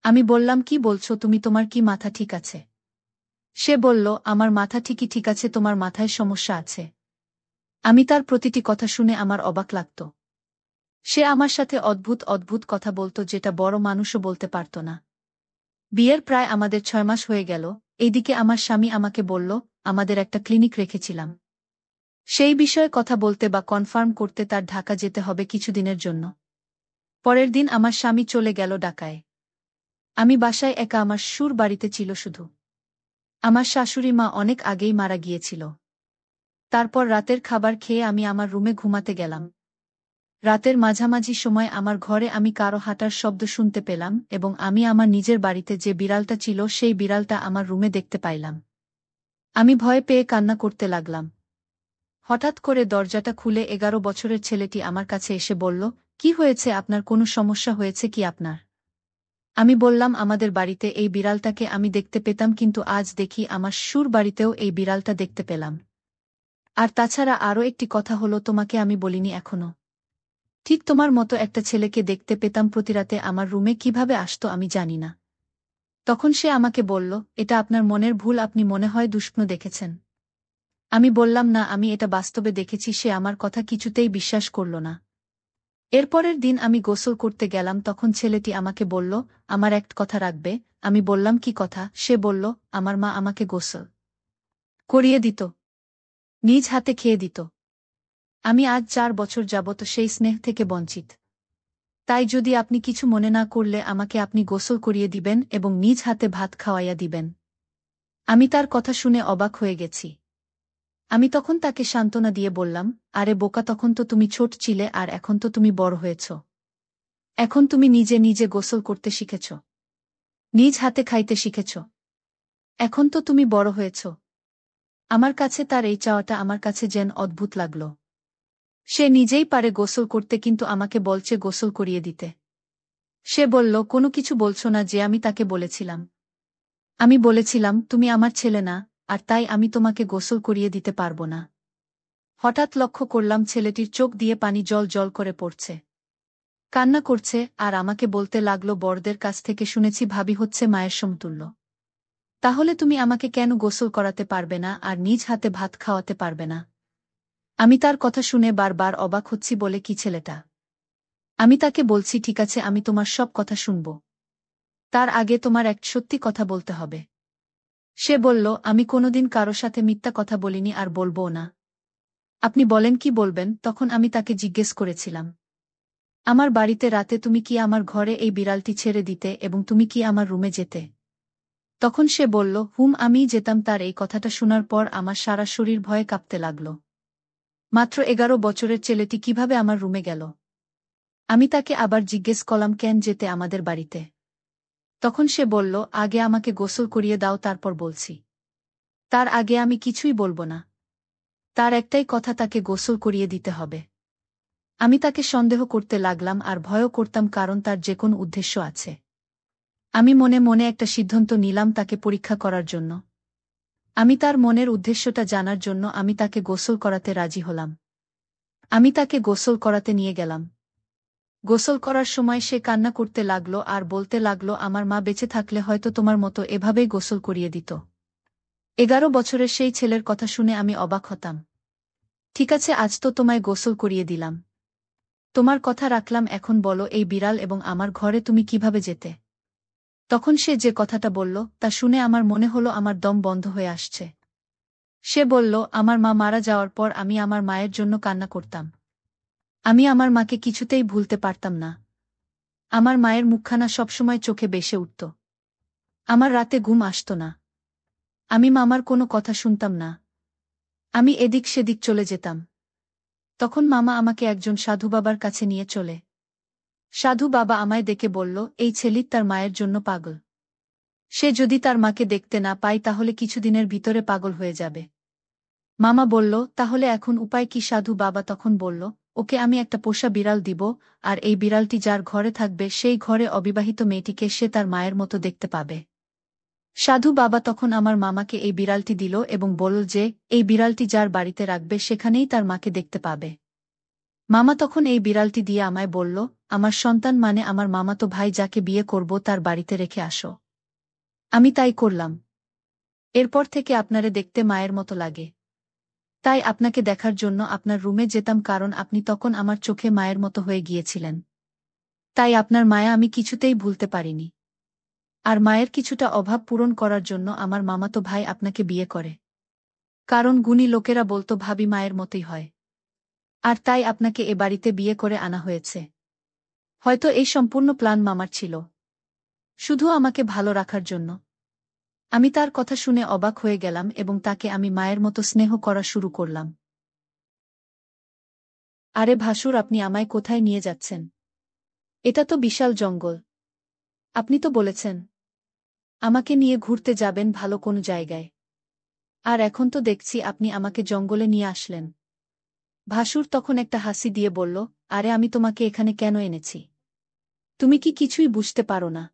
আমি বললাম, কি বলছো তুমি, তোমার কি মাথা ঠিক আছে? সে বলল, আমার মাথা ঠিকই ঠিক আছে, তোমার মাথায় সমস্যা আছে। আমি তার প্রতিটি কথা শুনে আমার অবাক লাগত। সে আমার সাথে অদ্ভুত অদ্ভুত কথা বলত, যেটা বড় মানুষও বলতে পারত না। বিয়ের প্রায় আমাদের ৬ মাস হয়ে গেল। এইদিকে আমার স্বামী আমাকে বলল, আমাদের একটা ক্লিনিক রেখেছিলাম, সেই বিষয়ে কথা বলতে বা কনফার্ম করতে তার ঢাকা যেতে হবে কিছুদিনের জন্য। পরের দিন আমার স্বামী চলে গেল ঢাকায়। আমি বাসায় একা, আমার শ্বশুর বাড়িতে ছিল শুধু। আমার শাশুড়ি মা অনেক আগেই মারা গিয়েছিল। তারপর রাতের খাবার খেয়ে আমি আমার রুমে ঘুমাতে গেলাম। রাতের মাঝামাঝি সময় আমার ঘরে আমি কারো হাঁটার শব্দ শুনতে পেলাম এবং আমি আমার নিজের বাড়িতে যে বিড়ালটা ছিল সেই বিড়ালটা আমার রুমে দেখতে পাইলাম। আমি ভয় পেয়ে কান্না করতে লাগলাম। হঠাৎ করে দরজাটা খুলে ১১ বছরের ছেলেটি আমার কাছে এসে বলল, কি হয়েছে আপনার, কোনো সমস্যা হয়েছে কি আপনার? আমি বললাম, আমাদের বাড়িতে এই বিড়ালটাকে আমি দেখতে পেতাম, কিন্তু আজ দেখি আমার শ্বশুর বাড়িতেও এই বিড়ালটা দেখতে পেলাম। আর তাছাড়া আরও একটি কথা হলো, তোমাকে আমি বলিনি এখনো। ঠিক তোমার মতো একটা ছেলেকে দেখতে পেতাম প্রতিরাতে আমার রুমে, কিভাবে আসতো আমি জানি না। তখন সে আমাকে বলল, এটা আপনার মনের ভুল, আপনি মনে হয় দুষ্প্ন দেখেছেন। আমি বললাম, না, আমি এটা বাস্তবে দেখেছি। সে আমার কথা কিছুতেই বিশ্বাস করল না। এরপরের দিন আমি গোসল করতে গেলাম, তখন ছেলেটি আমাকে বলল, আমার একটা কথা রাখবে। আমি বললাম, কি কথা? সে বলল, আমার মা আমাকে গোসল করিয়ে দিত, নিজ হাতে খেয়ে দিত। আমি আজ ৪ বছর যাবত সেই স্নেহ থেকে বঞ্চিত। তাই যদি আপনি কিছু মনে না করলে আমাকে আপনি গোসল করিয়ে দিবেন এবং নিজ হাতে ভাত খাওয়াইয়া দিবেন। আমি তার কথা শুনে অবাক হয়ে গেছি। আমি তখন তাকে সান্ত্বনা দিয়ে বললাম, আরে বোকা, তখন তো তুমি ছোট ছিলে আর এখন তো তুমি বড় হয়েছ। এখন তুমি নিজে নিজে গোসল করতে শিখেছ, নিজ হাতে খাইতে শিখেছ। এখন তো তুমি বড় হয়েছ। আমার কাছে তার এই চাওয়াটা আমার কাছে যেন অদ্ভুত লাগল। সে নিজেই পারে গোসল করতে, কিন্তু আমাকে বলছে গোসল করিয়ে দিতে। সে বলল, কোনো কিছু বলছো না যে আমি তাকে বলেছিলাম? আমি বলেছিলাম, তুমি আমার ছেলে না, আর তাই আমি তোমাকে গোসল করিয়ে দিতে পারব না। হঠাৎ লক্ষ্য করলাম ছেলেটির চোখ দিয়ে পানি জল জল করে পড়ছে, কান্না করছে, আর আমাকে বলতে লাগলো, বড়দের কাছ থেকে শুনেছি ভাবি হচ্ছে মায়ের সমতুল্য। তাহলে তুমি আমাকে কেন গোসল করাতে পারবে না আর নিজ হাতে ভাত খাওয়াতে পারবে না? আমি তার কথা শুনে বারবার অবাক হচ্ছি, বলে কি ছেলেটা? আমি তাকে বলছি, ঠিক আছে, আমি তোমার সব কথা শুনব। তার আগে তোমার এক সত্যি কথা বলতে হবে। সে বলল, আমি কোনোদিন কারো সাথে মিথ্যা কথা বলিনি আর বলবও না। আপনি বলেন, কি বলবেন? তখন আমি তাকে জিজ্ঞেস করেছিলাম, আমার বাড়িতে রাতে তুমি কি আমার ঘরে এই বিড়ালটি ছেড়ে দিতে এবং তুমি কি আমার রুমে যেতে? তখন সে বলল, আমিই যেতাম। তার এই কথাটা শোনার পর আমার সারা শরীর ভয়ে কাঁপতে লাগল। মাত্র ১১ বছরের ছেলেটি কিভাবে আমার রুমে গেল? আমি তাকে আবার জিজ্ঞেস করলাম, কেন যেতে আমাদের বাড়িতে? তখন সে বলল, আগে আমাকে গোসল করিয়ে দাও, তারপর বলছি। তার আগে আমি কিছুই বলবো না। তার একটাই কথা, তাকে গোসল করিয়ে দিতে হবে। আমি তাকে সন্দেহ করতে লাগলাম আর ভয়ও করতাম, কারণ তার যে কোন উদ্দেশ্য আছে। আমি মনে মনে একটা সিদ্ধান্ত নিলাম তাকে পরীক্ষা করার জন্য। আমি তার মনের উদ্দেশ্যটা জানার জন্য আমি তাকে গোসল করাতে রাজি হলাম। আমি তাকে গোসল করাতে নিয়ে গেলাম। গোসল করার সময় সে কান্না করতে লাগলো আর বলতে লাগলো, আমার মা বেঁচে থাকলে হয়তো তোমার মতো এভাবেই গোসল করিয়ে দিত। ১১ বছরের সেই ছেলের কথা শুনে আমি অবাক হতাম। ঠিক আছে, আজ তো তোমায় গোসল করিয়ে দিলাম, তোমার কথা রাখলাম, এখন বলো, এই বিড়াল এবং আমার ঘরে তুমি কিভাবে যেতে? তখন সে যে কথাটা বলল তা শুনে আমার মনে হলো আমার দম বন্ধ হয়ে আসছে। সে বলল, আমার মা মারা যাওয়ার পর আমি আমার মায়ের জন্য কান্না করতাম। আমি আমার মাকে কিছুতেই ভুলতে পারতাম না। আমার মায়ের মুখখানা সবসময় চোখে ভেসে উঠত। আমার রাতে ঘুম আসত না। আমি মামার কোনো কথা শুনতাম না। আমি এদিক সেদিক চলে যেতাম। তখন মামা আমাকে একজন সাধু বাবার কাছে নিয়ে চলে। সাধু বাবা আমায় দেখে বলল, এই ছেলে তার মায়ের জন্য পাগল। সে যদি তার মাকে দেখতে না পায় তাহলে কিছুদিনের ভিতরে পাগল হয়ে যাবে। মামা বলল, তাহলে এখন উপায় কি? সাধু বাবা তখন বলল, ওকে আমি একটা পোষা বিড়াল দিব, আর এই বিড়ালটি যার ঘরে থাকবে সেই ঘরে অবিবাহিত মেয়েটিকে সে তার মায়ের মতো দেখতে পাবে। সাধু বাবা তখন আমার মামাকে এই বিড়ালটি দিল এবং বলল যে, এই বিড়ালটি যার বাড়িতে রাখবে সেখানেই তার মাকে দেখতে পাবে। মামা তখন এই বিড়ালটি দিয়ে আমায় বলল, আমার সন্তান মানে আমার মামাতো ভাই যাকে বিয়ে করব তার বাড়িতে রেখে আসো। আমি তাই করলাম। এরপর থেকে আপনারে দেখতে মায়ের মতো লাগে। তাই আপনাকে দেখার জন্য আপনার রুমে যেতাম, কারণ আপনি তখন আমার চোখে মায়ের মতো হয়ে গিয়েছিলেন। তাই আপনার মায়া আমি কিছুতেই ভুলতে পারিনি। আর মায়ের কিছুটা অভাব পূরণ করার জন্য আমার মামাতো ভাই আপনাকে বিয়ে করে। কারণ গুণী লোকেরা বলতো ভাবি মায়ের মতোই হয়। আর তাই আপনাকে এ বাড়িতে বিয়ে করে আনা হয়েছে। হয়তো এই সম্পূর্ণ প্ল্যান মামার ছিল, শুধু আমাকে ভালো রাখার জন্য। আমি তার কথা শুনে অবাক হয়ে গেলাম এবং তাকে আমি মায়ের মতো স্নেহ করা শুরু করলাম। আরে ভাসুর, আপনি আমায় কোথায় নিয়ে যাচ্ছেন? এটা তো বিশাল জঙ্গল। আপনি তো বলেছেন আমাকে নিয়ে ঘুরতে যাবেন ভালো কোনো জায়গায়। আর এখন তো দেখছি আপনি আমাকে জঙ্গলে নিয়ে আসলেন। ভাসুর তখন একটা হাসি দিয়ে বলল, আরে আমি তোমাকে এখানে কেন এনেছি? তুমি কি কিছুই বুঝতে পারো না?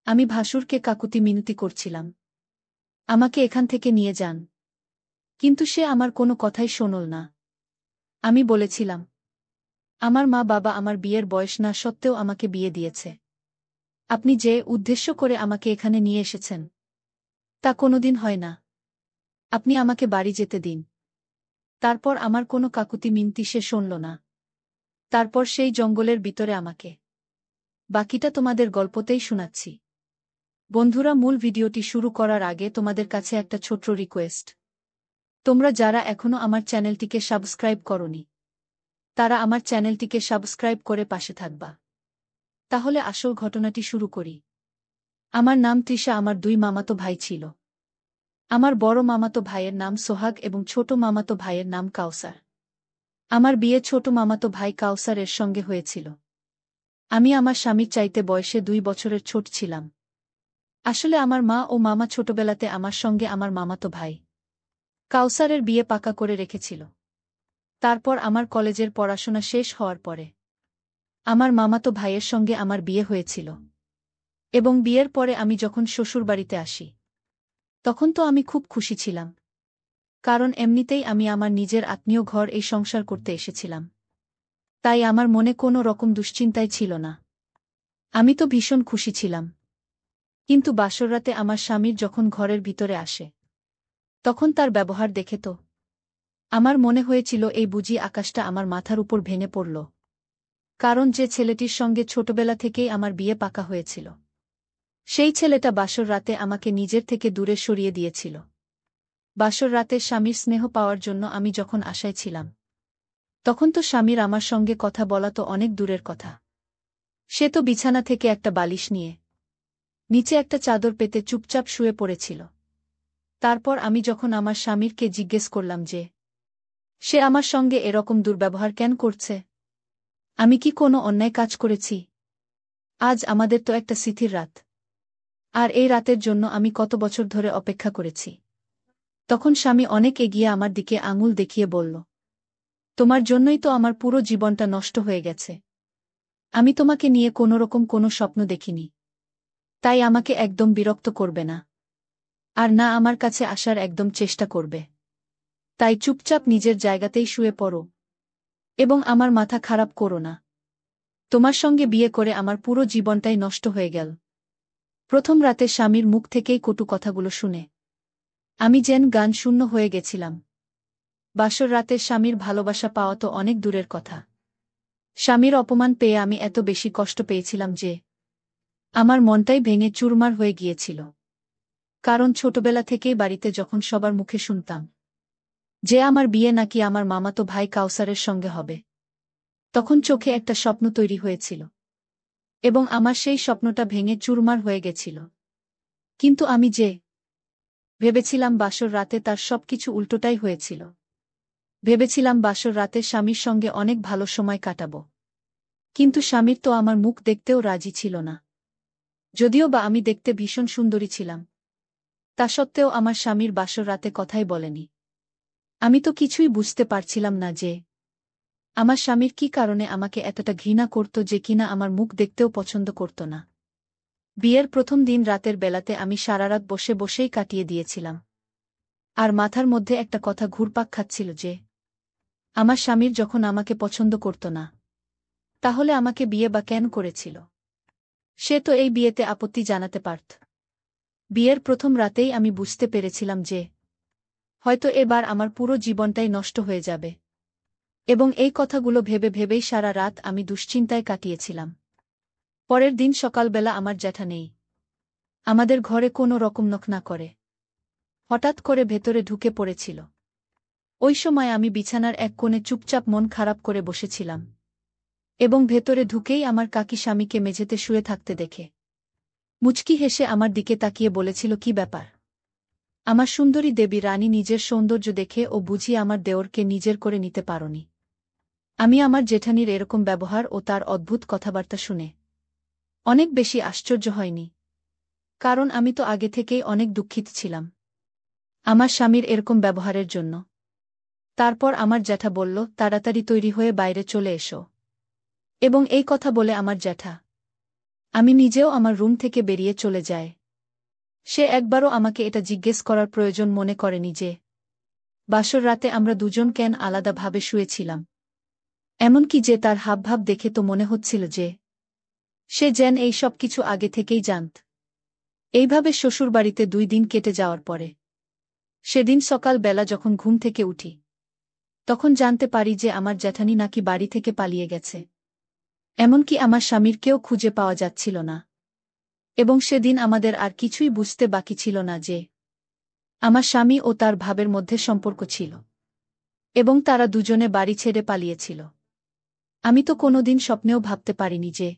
আমি ভাসুরকে কাকুতি মিনতি করছিলাম, আমাকে এখান থেকে নিয়ে যান। কিন্তু সে আমার কোনো কথাই শোনল না। আমি বলেছিলাম, আমার মা বাবা আমার বিয়ের বয়স না সত্ত্বেও আমাকে বিয়ে দিয়েছে। আপনি যে উদ্দেশ্য করে আমাকে এখানে নিয়ে এসেছেন তা কোনোদিন হয় না। আপনি আমাকে বাড়ি যেতে দিন। তারপর আমার কোনো কাকুতি মিনতি সে শুনল না। তারপর সেই জঙ্গলের ভিতরে আমাকে। বাকিটা তোমাদের গল্পতেই শোনাচ্ছি। বন্ধুরা, মূল ভিডিওটি শুরু করার আগে তোমাদের কাছে একটা ছোট্ট রিকোয়েস্ট। তোমরা যারা এখনো আমার চ্যানেলটিকে সাবস্ক্রাইব করনি, তারা আমার চ্যানেলটিকে সাবস্ক্রাইব করে পাশে থাকবা। তাহলে আসল ঘটনাটি শুরু করি। আমার নাম তৃষা। আমার দুই মামাতো ভাই ছিল। আমার বড় মামাতো ভাইয়ের নাম সোহাগ এবং ছোট মামাতো ভাইয়ের নাম কাউসার। আমার বিয়ে ছোট মামাতো ভাই কাউসারের সঙ্গে হয়েছিল। আমি আমার স্বামীর চাইতে বয়সে 2 বছরের ছোট ছিলাম। আসলে আমার মা ও মামা ছোটবেলাতে আমার সঙ্গে আমার মামাতো ভাই কাউসারের বিয়ে পাকা করে রেখেছিল। তারপর আমার কলেজের পড়াশোনা শেষ হওয়ার পরে আমার মামাতো ভাইয়ের সঙ্গে আমার বিয়ে হয়েছিল। এবং বিয়ের পরে আমি যখন শ্বশুরবাড়িতে আসি, তখন তো আমি খুব খুশি ছিলাম। কারণ এমনিতেই আমি আমার নিজের আত্মীয় ঘর এই সংসার করতে এসেছিলাম। তাই আমার মনে কোনো রকম দুশ্চিন্তাই ছিল না। আমি তো ভীষণ খুশি ছিলাম। কিন্তু বাসররাতে আমার স্বামীর যখন ঘরের ভিতরে আসে, তখন তার ব্যবহার দেখে তো আমার মনে হয়েছিল এই বুঝি আকাশটা আমার মাথার উপর ভেঙে পড়ল। কারণ যে ছেলেটির সঙ্গে ছোটবেলা থেকেই আমার বিয়ে পাকা হয়েছিল, সেই ছেলেটা বাসর রাতে আমাকে নিজের থেকে দূরে সরিয়ে দিয়েছিল। বাসর রাতে স্বামীর স্নেহ পাওয়ার জন্য আমি যখন আশায় ছিলাম, তখন তো স্বামীর আমার সঙ্গে কথা বলা তো অনেক দূরের কথা। সে তো বিছানা থেকে একটা বালিশ নিয়ে নিচে একটা চাদর পেতে চুপচাপ শুয়ে পড়েছিল। তারপর আমি যখন আমার স্বামীরকে জিজ্ঞেস করলাম যে সে আমার সঙ্গে এরকম দুর্ব্যবহার কেন করছে, আমি কি কোনো অন্যায় কাজ করেছি? আজ আমাদের তো একটা স্মৃতির রাত, আর এই রাতের জন্য আমি কত বছর ধরে অপেক্ষা করেছি। তখন স্বামী অনেক এগিয়ে আমার দিকে আঙুল দেখিয়ে বলল, তোমার জন্যই তো আমার পুরো জীবনটা নষ্ট হয়ে গেছে। আমি তোমাকে নিয়ে কোনোরকম কোনো স্বপ্ন দেখিনি। তাই আমাকে একদম বিরক্ত করবে না, আর না আমার কাছে আসার একদম চেষ্টা করবে। তাই চুপচাপ নিজের জায়গাতেই শুয়ে পড়ো এবং আমার মাথা খারাপ করো না। তোমার সঙ্গে বিয়ে করে আমার পুরো জীবনটাই নষ্ট হয়ে গেল। প্রথম রাতে স্বামীর মুখ থেকেই কটু কথাগুলো শুনে আমি যেন গান শূন্য হয়ে গেছিলাম। বাসর রাতে স্বামীর ভালোবাসা পাওয়া তো অনেক দূরের কথা, স্বামীর অপমান পেয়ে আমি এত বেশি কষ্ট পেয়েছিলাম যে আমার মনটাই ভেঙে চুরমার হয়ে গিয়েছিল। কারণ ছোটবেলা থেকেই বাড়িতে যখন সবার মুখে শুনতাম যে আমার বিয়ে নাকি আমার মামাতো ভাই কাউসারের সঙ্গে হবে, তখন চোখে একটা স্বপ্ন তৈরি হয়েছিল এবং আমার সেই স্বপ্নটা ভেঙে চুরমার হয়ে গেছিল। কিন্তু আমি যে ভেবেছিলাম বাসর রাতে তার সবকিছু উল্টোটাই হয়েছিল। ভেবেছিলাম বাসর রাতে স্বামীর সঙ্গে অনেক ভালো সময় কাটাবো, কিন্তু স্বামীর তো আমার মুখ দেখতেও রাজি ছিল না। যদিও বা আমি দেখতে ভীষণ সুন্দরী ছিলাম, তা সত্ত্বেও আমার স্বামীর বাসর রাতে কথাই বলেনি। আমি তো কিছুই বুঝতে পারছিলাম না যে আমার স্বামীর কি কারণে আমাকে এতটা ঘৃণা করত যে কিনা আমার মুখ দেখতেও পছন্দ করত না। বিয়ের প্রথম দিন রাতের বেলাতে আমি সারারাত বসে বসেই কাটিয়ে দিয়েছিলাম। আর মাথার মধ্যে একটা কথা ঘুরপাক খাচ্ছিল যে আমার স্বামীর যখন আমাকে পছন্দ করত না, তাহলে আমাকে বিয়ে বা কেন করেছিল? সে তো এই বিয়েতে আপত্তি জানাতে পারত। বিয়ের প্রথম রাতেই আমি বুঝতে পেরেছিলাম যে হয়তো এবার আমার পুরো জীবনটাই নষ্ট হয়ে যাবে। এবং এই কথাগুলো ভেবে ভেবেই সারা রাত আমি দুশ্চিন্তায় কাটিয়েছিলাম। পরের দিন সকালবেলা আমার জ্যাঠা নেই। আমাদের ঘরে কোনো রকম নখ না করে হঠাৎ করে ভেতরে ঢুকে পড়েছিল। ওই সময় আমি বিছানার এক কোণে চুপচাপ মন খারাপ করে বসেছিলাম, এবং ভেতরে ঢুকেই আমার কাকি স্বামীকে মেঝেতে শুয়ে থাকতে দেখে মুচকি হেসে আমার দিকে তাকিয়ে বলেছিল, কি ব্যাপার? আমার সুন্দরী দেবী রানী নিজের সৌন্দর্য দেখে ও বুঝি আমার দেওরকে নিজের করে নিতে পারোনি? আমি আমার জেঠানির এরকম ব্যবহার ও তার অদ্ভুত কথাবার্তা শুনে অনেক বেশি আশ্চর্য হয়নি, কারণ আমি তো আগে থেকেই অনেক দুঃখিত ছিলাম আমার স্বামীর এরকম ব্যবহারের জন্য। তারপর আমার জ্যাঠা বলল, তাড়াতাড়ি তৈরি হয়ে বাইরে চলে এসো। এবং এই কথা বলে আমার জ্যাঠা আমি নিজেও আমার রুম থেকে বেরিয়ে চলে যায়। সে একবারও আমাকে এটা জিজ্ঞেস করার প্রয়োজন মনে করেনি যে বাসর রাতে আমরা দুজন কেন আলাদাভাবে শুয়েছিলাম। এমনকি যে তার হাবভাব দেখে তো মনে হচ্ছিল যে সে যেন এই সব কিছু আগে থেকেই জানত। এইভাবে শ্বশুরবাড়িতে 2 দিন কেটে যাওয়ার পরে সেদিন সকাল বেলা যখন ঘুম থেকে উঠি, তখন জানতে পারি যে আমার জ্যাঠানি নাকি বাড়ি থেকে পালিয়ে গেছে। এমনকি আমার স্বামীরকেও খুঁজে পাওয়া যাচ্ছিল না। এবং সেদিন আমাদের আর কিছুই বুঝতে বাকি ছিল না যে আমার স্বামী ও তার ভাবের মধ্যে সম্পর্ক ছিল, এবং তারা দুজনে বাড়ি ছেড়ে পালিয়েছিল। আমি তো কোনোদিন স্বপ্নেও ভাবতে পারিনি যে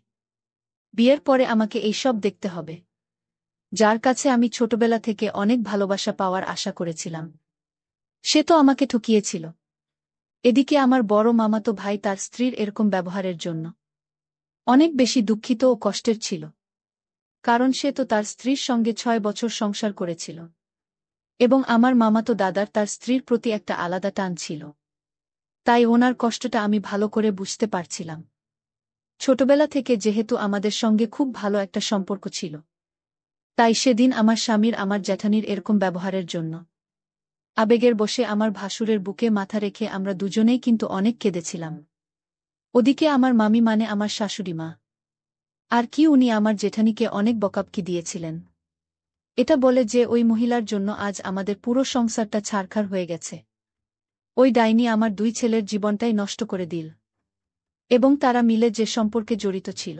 বিয়ের পরে আমাকে এইসব দেখতে হবে, যার কাছে আমি ছোটবেলা থেকে অনেক ভালোবাসা পাওয়ার আশা করেছিলাম। সে তো আমাকে ঠকিয়েছিল। এদিকে আমার বড় মামাতো ভাই তার স্ত্রীর এরকম ব্যবহারের জন্য অনেক বেশি দুঃখিত ও কষ্টের ছিল, কারণ সে তো তার স্ত্রীর সঙ্গে 6 বছর সংসার করেছিল। এবং আমার মামাতো দাদার তার স্ত্রীর প্রতি একটা আলাদা টান ছিল। তাই ওনার কষ্টটা আমি ভালো করে বুঝতে পারছিলাম। ছোটবেলা থেকে যেহেতু আমাদের সঙ্গে খুব ভালো একটা সম্পর্ক ছিল, তাই সেদিন আমার স্বামীর আমার জ্যাঠানির এরকম ব্যবহারের জন্য আবেগের বশে আমার ভাসুরের বুকে মাথা রেখে আমরা দুজনেই কিন্তু অনেক কেঁদেছিলাম। ওদিকে আমার মামি মানে আমার শাশুড়ি মা আর কি উনি আমার জেঠানিকে অনেক বকাবকি দিয়েছিলেন, এটা বলে যে ওই মহিলার জন্য আজ আমাদের পুরো সংসারটা ছারখার হয়ে গেছে। ওই ডাইনি আমার 2 ছেলের জীবনটাই নষ্ট করে দিল। এবং তারা মিলে যে সম্পর্কে জড়িত ছিল,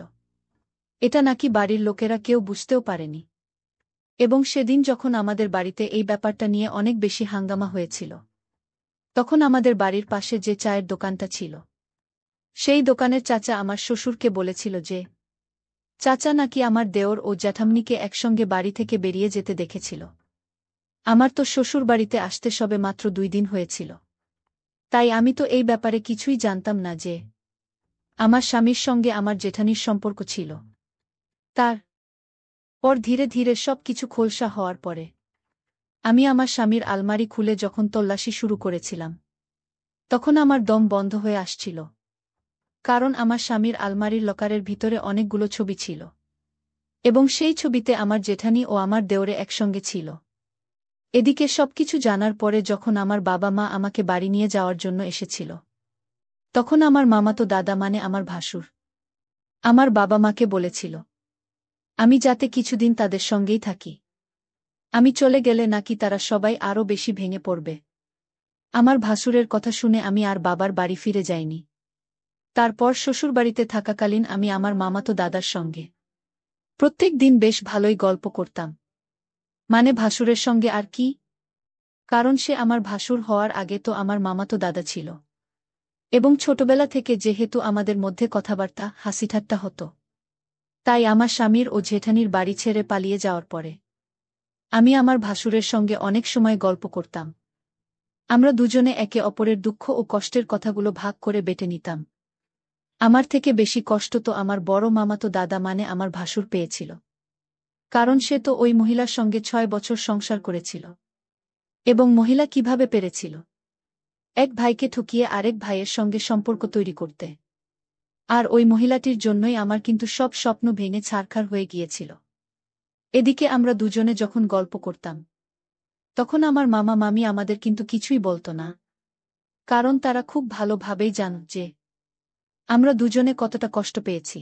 এটা নাকি বাড়ির লোকেরা কেউ বুঝতেও পারেনি। এবং সেদিন যখন আমাদের বাড়িতে এই ব্যাপারটা নিয়ে অনেক বেশি হাঙ্গামা হয়েছিল, তখন আমাদের বাড়ির পাশে যে চায়ের দোকানটা ছিল, সেই দোকানের চাচা আমার শ্বশুরকে বলেছিল যে চাচা নাকি আমার দেওর ও জ্যাঠামনিকে একসঙ্গে বাড়ি থেকে বেরিয়ে যেতে দেখেছিল। আমার তো শ্বশুর বাড়িতে আসতে সবে মাত্র 2 দিন হয়েছিল, তাই আমি তো এই ব্যাপারে কিছুই জানতাম না যে আমার স্বামীর সঙ্গে আমার জেঠানির সম্পর্ক ছিল। তার পর ধীরে ধীরে সব কিছু খোলসা হওয়ার পরে আমি আমার স্বামীর আলমারি খুলে যখন তল্লাশি শুরু করেছিলাম, তখন আমার দম বন্ধ হয়ে আসছিল, কারণ আমার স্বামীর আলমারির লকারের ভিতরে অনেকগুলো ছবি ছিল, এবং সেই ছবিতে আমার জেঠানি ও আমার দেওরে একসঙ্গে ছিল। এদিকে সবকিছু জানার পরে যখন আমার বাবা মা আমাকে বাড়ি নিয়ে যাওয়ার জন্য এসেছিল, তখন আমার মামাতো দাদা মানে আমার ভাসুর আমার বাবা মাকে বলেছিল আমি যাতে কিছুদিন তাদের সঙ্গেই থাকি। আমি চলে গেলে নাকি তারা সবাই আরও বেশি ভেঙে পড়বে। আমার ভাসুরের কথা শুনে আমি আর বাবার বাড়ি ফিরে যাইনি। তারপর শ্বশুরবাড়িতে থাকাকালীন আমি আমার মামাতো দাদার সঙ্গে প্রত্যেক দিন বেশ ভালোই গল্প করতাম। মানে ভাসুরের সঙ্গে আর কি, কারণ সে আমার ভাসুর হওয়ার আগে তো আমার মামাতো দাদা ছিল। এবং ছোটবেলা থেকে যেহেতু আমাদের মধ্যে কথাবার্তা হাসিঠাট্টা হতো, তাই আমার স্বামীর ও জেঠানির বাড়ি ছেড়ে পালিয়ে যাওয়ার পরে আমি আমার ভাসুরের সঙ্গে অনেক সময় গল্প করতাম। আমরা দুজনে একে অপরের দুঃখ ও কষ্টের কথাগুলো ভাগ করে বেটে নিতাম। আমার থেকে বেশি কষ্ট তো আমার বড় মামাতো দাদা মানে আমার ভাসুর পেয়েছিল। কারণ সে তো ওই মহিলার সঙ্গে 6 বছর সংসার করেছিল। এবং মহিলা কিভাবে পেরেছিল এক ভাইকে ঠকিয়ে আরেক ভাইয়ের সঙ্গে সম্পর্ক তৈরি করতে? আর ওই মহিলাটির জন্যই আমার কিন্তু সব স্বপ্ন ভেঙে ছারখার হয়ে গিয়েছিল। এদিকে আমরা দুজনে যখন গল্প করতাম, তখন আমার মামা মামি আমাদের কিন্তু কিছুই বলত না, কারণ তারা খুব ভালোভাবেই জানত যে আমরা দুজনে কতটা কষ্ট পেয়েছি।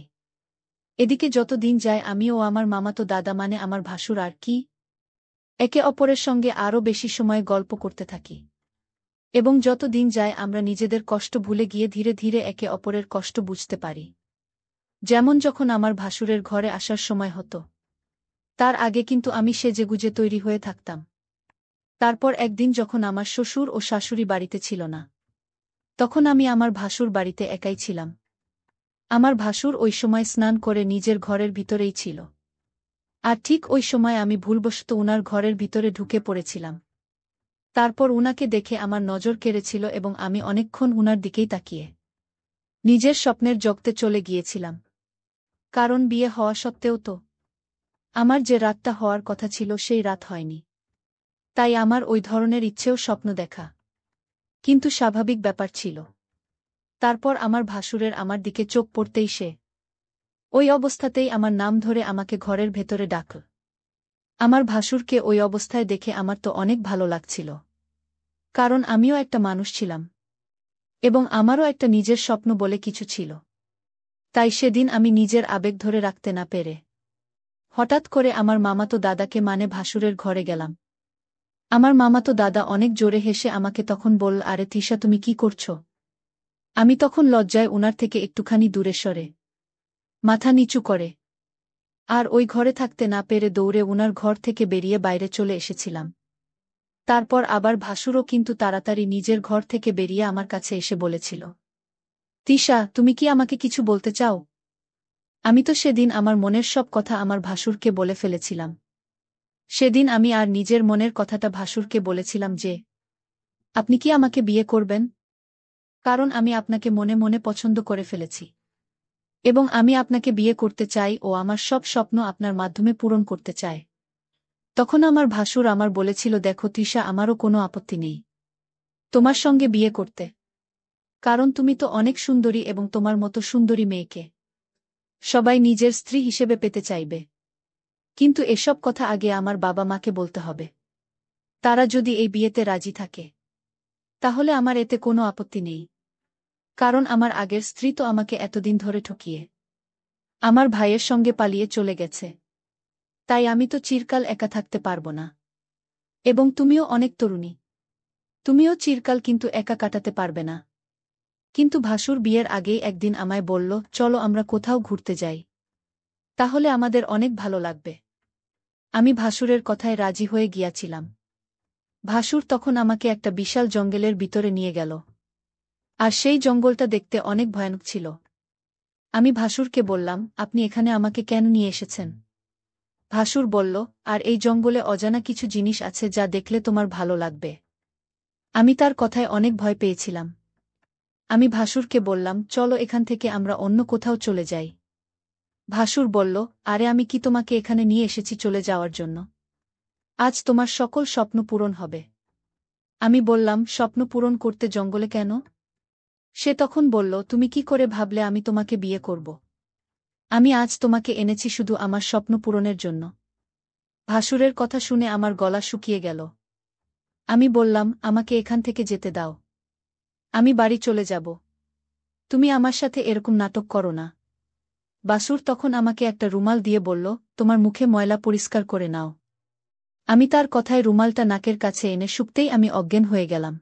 এদিকে যত দিন যায় আমি ও আমার মামাতো দাদা মানে আমার ভাসুর আর কি একে অপরের সঙ্গে আরও বেশি সময় গল্প করতে থাকি। এবং যত দিন যায় আমরা নিজেদের কষ্ট ভুলে গিয়ে ধীরে ধীরে একে অপরের কষ্ট বুঝতে পারি। যেমন যখন আমার ভাসুরের ঘরে আসার সময় হতো, তার আগে কিন্তু আমি সেজেগুজে তৈরি হয়ে থাকতাম। তারপর একদিন যখন আমার শ্বশুর ও শাশুড়ি বাড়িতে ছিল না, তখন আমি আমার ভাসুর বাড়িতে একাই ছিলাম। আমার ভাসুর ওই সময় স্নান করে নিজের ঘরের ভিতরেই ছিল। আর ঠিক ওই সময় আমি ভুলবশত উনার ঘরের ভিতরে ঢুকে পড়েছিলাম। তারপর উনাকে দেখে আমার নজর কেড়েছিল এবং আমি অনেকক্ষণ উনার দিকেই তাকিয়ে নিজের স্বপ্নের জগতে চলে গিয়েছিলাম। কারণ বিয়ে হওয়া সত্ত্বেও তো আমার যে রাতটা হওয়ার কথা ছিল সেই রাত হয়নি। তাই আমার ওই ধরনের ইচ্ছেও স্বপ্ন দেখা কিন্তু স্বাভাবিক ব্যাপার ছিল। তারপর আমার ভাসুরের আমার দিকে চোখ পড়তেই সে ওই অবস্থাতেই আমার নাম ধরে আমাকে ঘরের ভেতরে ডাকল। আমার ভাসুরকে ওই অবস্থায় দেখে আমার তো অনেক ভালো লাগছিল, কারণ আমিও একটা মানুষ ছিলাম এবং আমারও একটা নিজের স্বপ্ন বলে কিছু ছিল। তাই সেদিন আমি নিজের আবেগ ধরে রাখতে না পেরে হঠাৎ করে আমার মামাতো দাদাকে মানে ভাসুরের ঘরে গেলাম। আমার মামাতো দাদা অনেক জোরে হেসে আমাকে তখন বলল, আরে তিশা, তুমি কি করছ? আমি তখন লজ্জায় উনার থেকে একটুখানি দূরে সরে মাথা নিচু করে আর ওই ঘরে থাকতে না পেরে দৌড়ে উনার ঘর থেকে বেরিয়ে বাইরে চলে এসেছিলাম। তারপর আবার ভাসুরও কিন্তু তাড়াতাড়ি নিজের ঘর থেকে বেরিয়ে আমার কাছে এসে বলেছিল, তিশা, তুমি কি আমাকে কিছু বলতে চাও? আমি তো সেদিন আমার মনের সব কথা আমার ভাসুরকে বলে ফেলেছিলাম। সেদিন আমি আর নিজের মনের কথাটা ভাসুরকে বলেছিলাম যে, আপনি কি আমাকে বিয়ে করবেন? কারণ আমি আপনাকে মনে মনে পছন্দ করে ফেলেছি এবং আমি আপনাকে বিয়ে করতে চাই ও আমার সব স্বপ্ন আপনার মাধ্যমে পূরণ করতে চাই। তখন আমার ভাসুর আমার বলেছিল, দেখো তৃষা, আমারও কোনো আপত্তি নেই তোমার সঙ্গে বিয়ে করতে, কারণ তুমি তো অনেক সুন্দরী এবং তোমার মতো সুন্দরী মেয়েকে সবাই নিজের স্ত্রী হিসেবে পেতে চাইবে। কিন্তু এসব কথা আগে আমার বাবা মাকে বলতে হবে। তারা যদি এই বিয়েতে রাজি থাকে তাহলে আমার এতে কোনো আপত্তি নেই, কারণ আমার আগের স্ত্রী তো আমাকে এতদিন ধরে ঠকিয়ে আমার ভাইয়ের সঙ্গে পালিয়ে চলে গেছে। তাই আমি তো চিরকাল একা থাকতে পারব না। এবং তুমিও অনেক তরুণী, তুমিও চিরকাল কিন্তু একা কাটাতে পারবে না। কিন্তু ভাসুর বিয়ের আগেই একদিন আমায় বলল, চলো আমরা কোথাও ঘুরতে যাই, তাহলে আমাদের অনেক ভালো লাগবে। আমি ভাসুরের কথায় রাজি হয়ে গিয়াছিলাম। ভাসুর তখন আমাকে একটা বিশাল জঙ্গলের ভিতরে নিয়ে গেল। আর সেই জঙ্গলটা দেখতে অনেক ভয়ানক ছিল। আমি ভাসুরকে বললাম, আপনি এখানে আমাকে কেন নিয়ে এসেছেন? ভাসুর বলল, আর এই জঙ্গলে অজানা কিছু জিনিস আছে যা দেখলে তোমার ভালো লাগবে। আমি তার কথায় অনেক ভয় পেয়েছিলাম। আমি ভাসুরকে বললাম, চলো এখান থেকে আমরা অন্য কোথাও চলে যাই। ভাসুর বলল, আরে আমি কি তোমাকে এখানে নিয়ে এসেছি চলে যাওয়ার জন্য? আজ তোমার সকল স্বপ্ন পূরণ হবে। আমি বললাম, স্বপ্ন পূরণ করতে জঙ্গলে কেন? সে তখন বলল, তুমি কি করে ভাবলে আমি তোমাকে বিয়ে করব? আমি আজ তোমাকে এনেছি শুধু আমার স্বপ্ন পূরণের জন্য। ভাসুরের কথা শুনে আমার গলা শুকিয়ে গেল। আমি বললাম, আমাকে এখান থেকে যেতে দাও। আমি বাড়ি চলে যাব। তুমি আমার সাথে এরকম নাটক করো না। ভাসুর তখন আমাকে একটা রুমাল দিয়ে বলল, তোমার মুখে ময়লা পরিষ্কার করে নাও। আমি তার কথায় রুমালটা নাকের কাছে এনে শুকতেই আমি অজ্ঞান হয়ে গেলাম।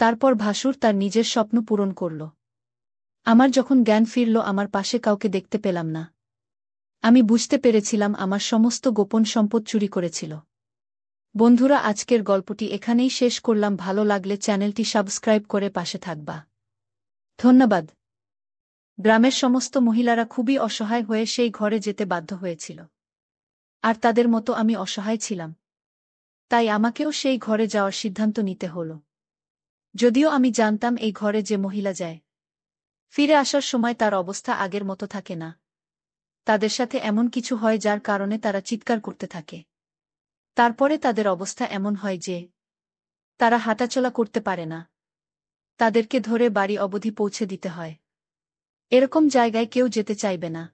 তারপর ভাসুর তার নিজের স্বপ্ন পূরণ করল। আমার যখন জ্ঞান ফিরল, আমার পাশে কাউকে দেখতে পেলাম না। আমি বুঝতে পেরেছিলাম আমার সমস্ত গোপন সম্পদ চুরি করেছিল। বন্ধুরা, আজকের গল্পটি এখানেই শেষ করলাম। ভালো লাগলে চ্যানেলটি সাবস্ক্রাইব করে পাশে থাকবা। ধন্যবাদ। গ্রামের সমস্ত মহিলারা খুবই অসহায় হয়ে সেই ঘরে যেতে বাধ্য হয়েছিল। আর তাদের মতো আমি অসহায় ছিলাম। তাই আমাকেও সেই ঘরে যাওয়ার সিদ্ধান্ত নিতে হল। যদিও আমি জানতাম এই ঘরে যে মহিলা যায়, ফিরে আসার সময় তার অবস্থা আগের মতো থাকে না। তাদের সাথে এমন কিছু হয় যার কারণে তারা চিৎকার করতে থাকে। তারপরে তাদের অবস্থা এমন হয় যে তারা হাঁটাচলা করতে পারে না। তাদেরকে ধরে বাড়ি অবধি পৌঁছে দিতে হয়। এরকম জায়গায় কেউ যেতে চাইবে না,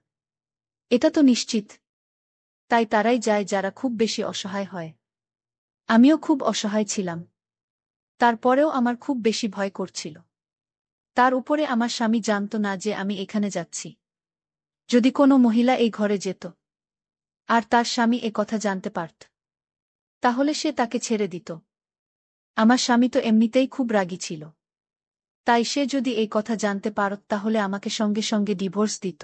এটা তো নিশ্চিত। তাই তারাই যায় যারা খুব বেশি অসহায় হয়। আমিও খুব অসহায় ছিলাম। তারপরেও আমার খুব বেশি ভয় করছিল। তার উপরে আমার স্বামী জানত না যে আমি এখানে যাচ্ছি। যদি কোনো মহিলা এই ঘরে যেত আর তার স্বামী এ কথা জানতে পারত, তাহলে সে তাকে ছেড়ে দিত। আমার স্বামী তো এমনিতেই খুব রাগী ছিল। তাই সে যদি এই কথা জানতে পারত তাহলে আমাকে সঙ্গে সঙ্গে ডিভোর্স দিত।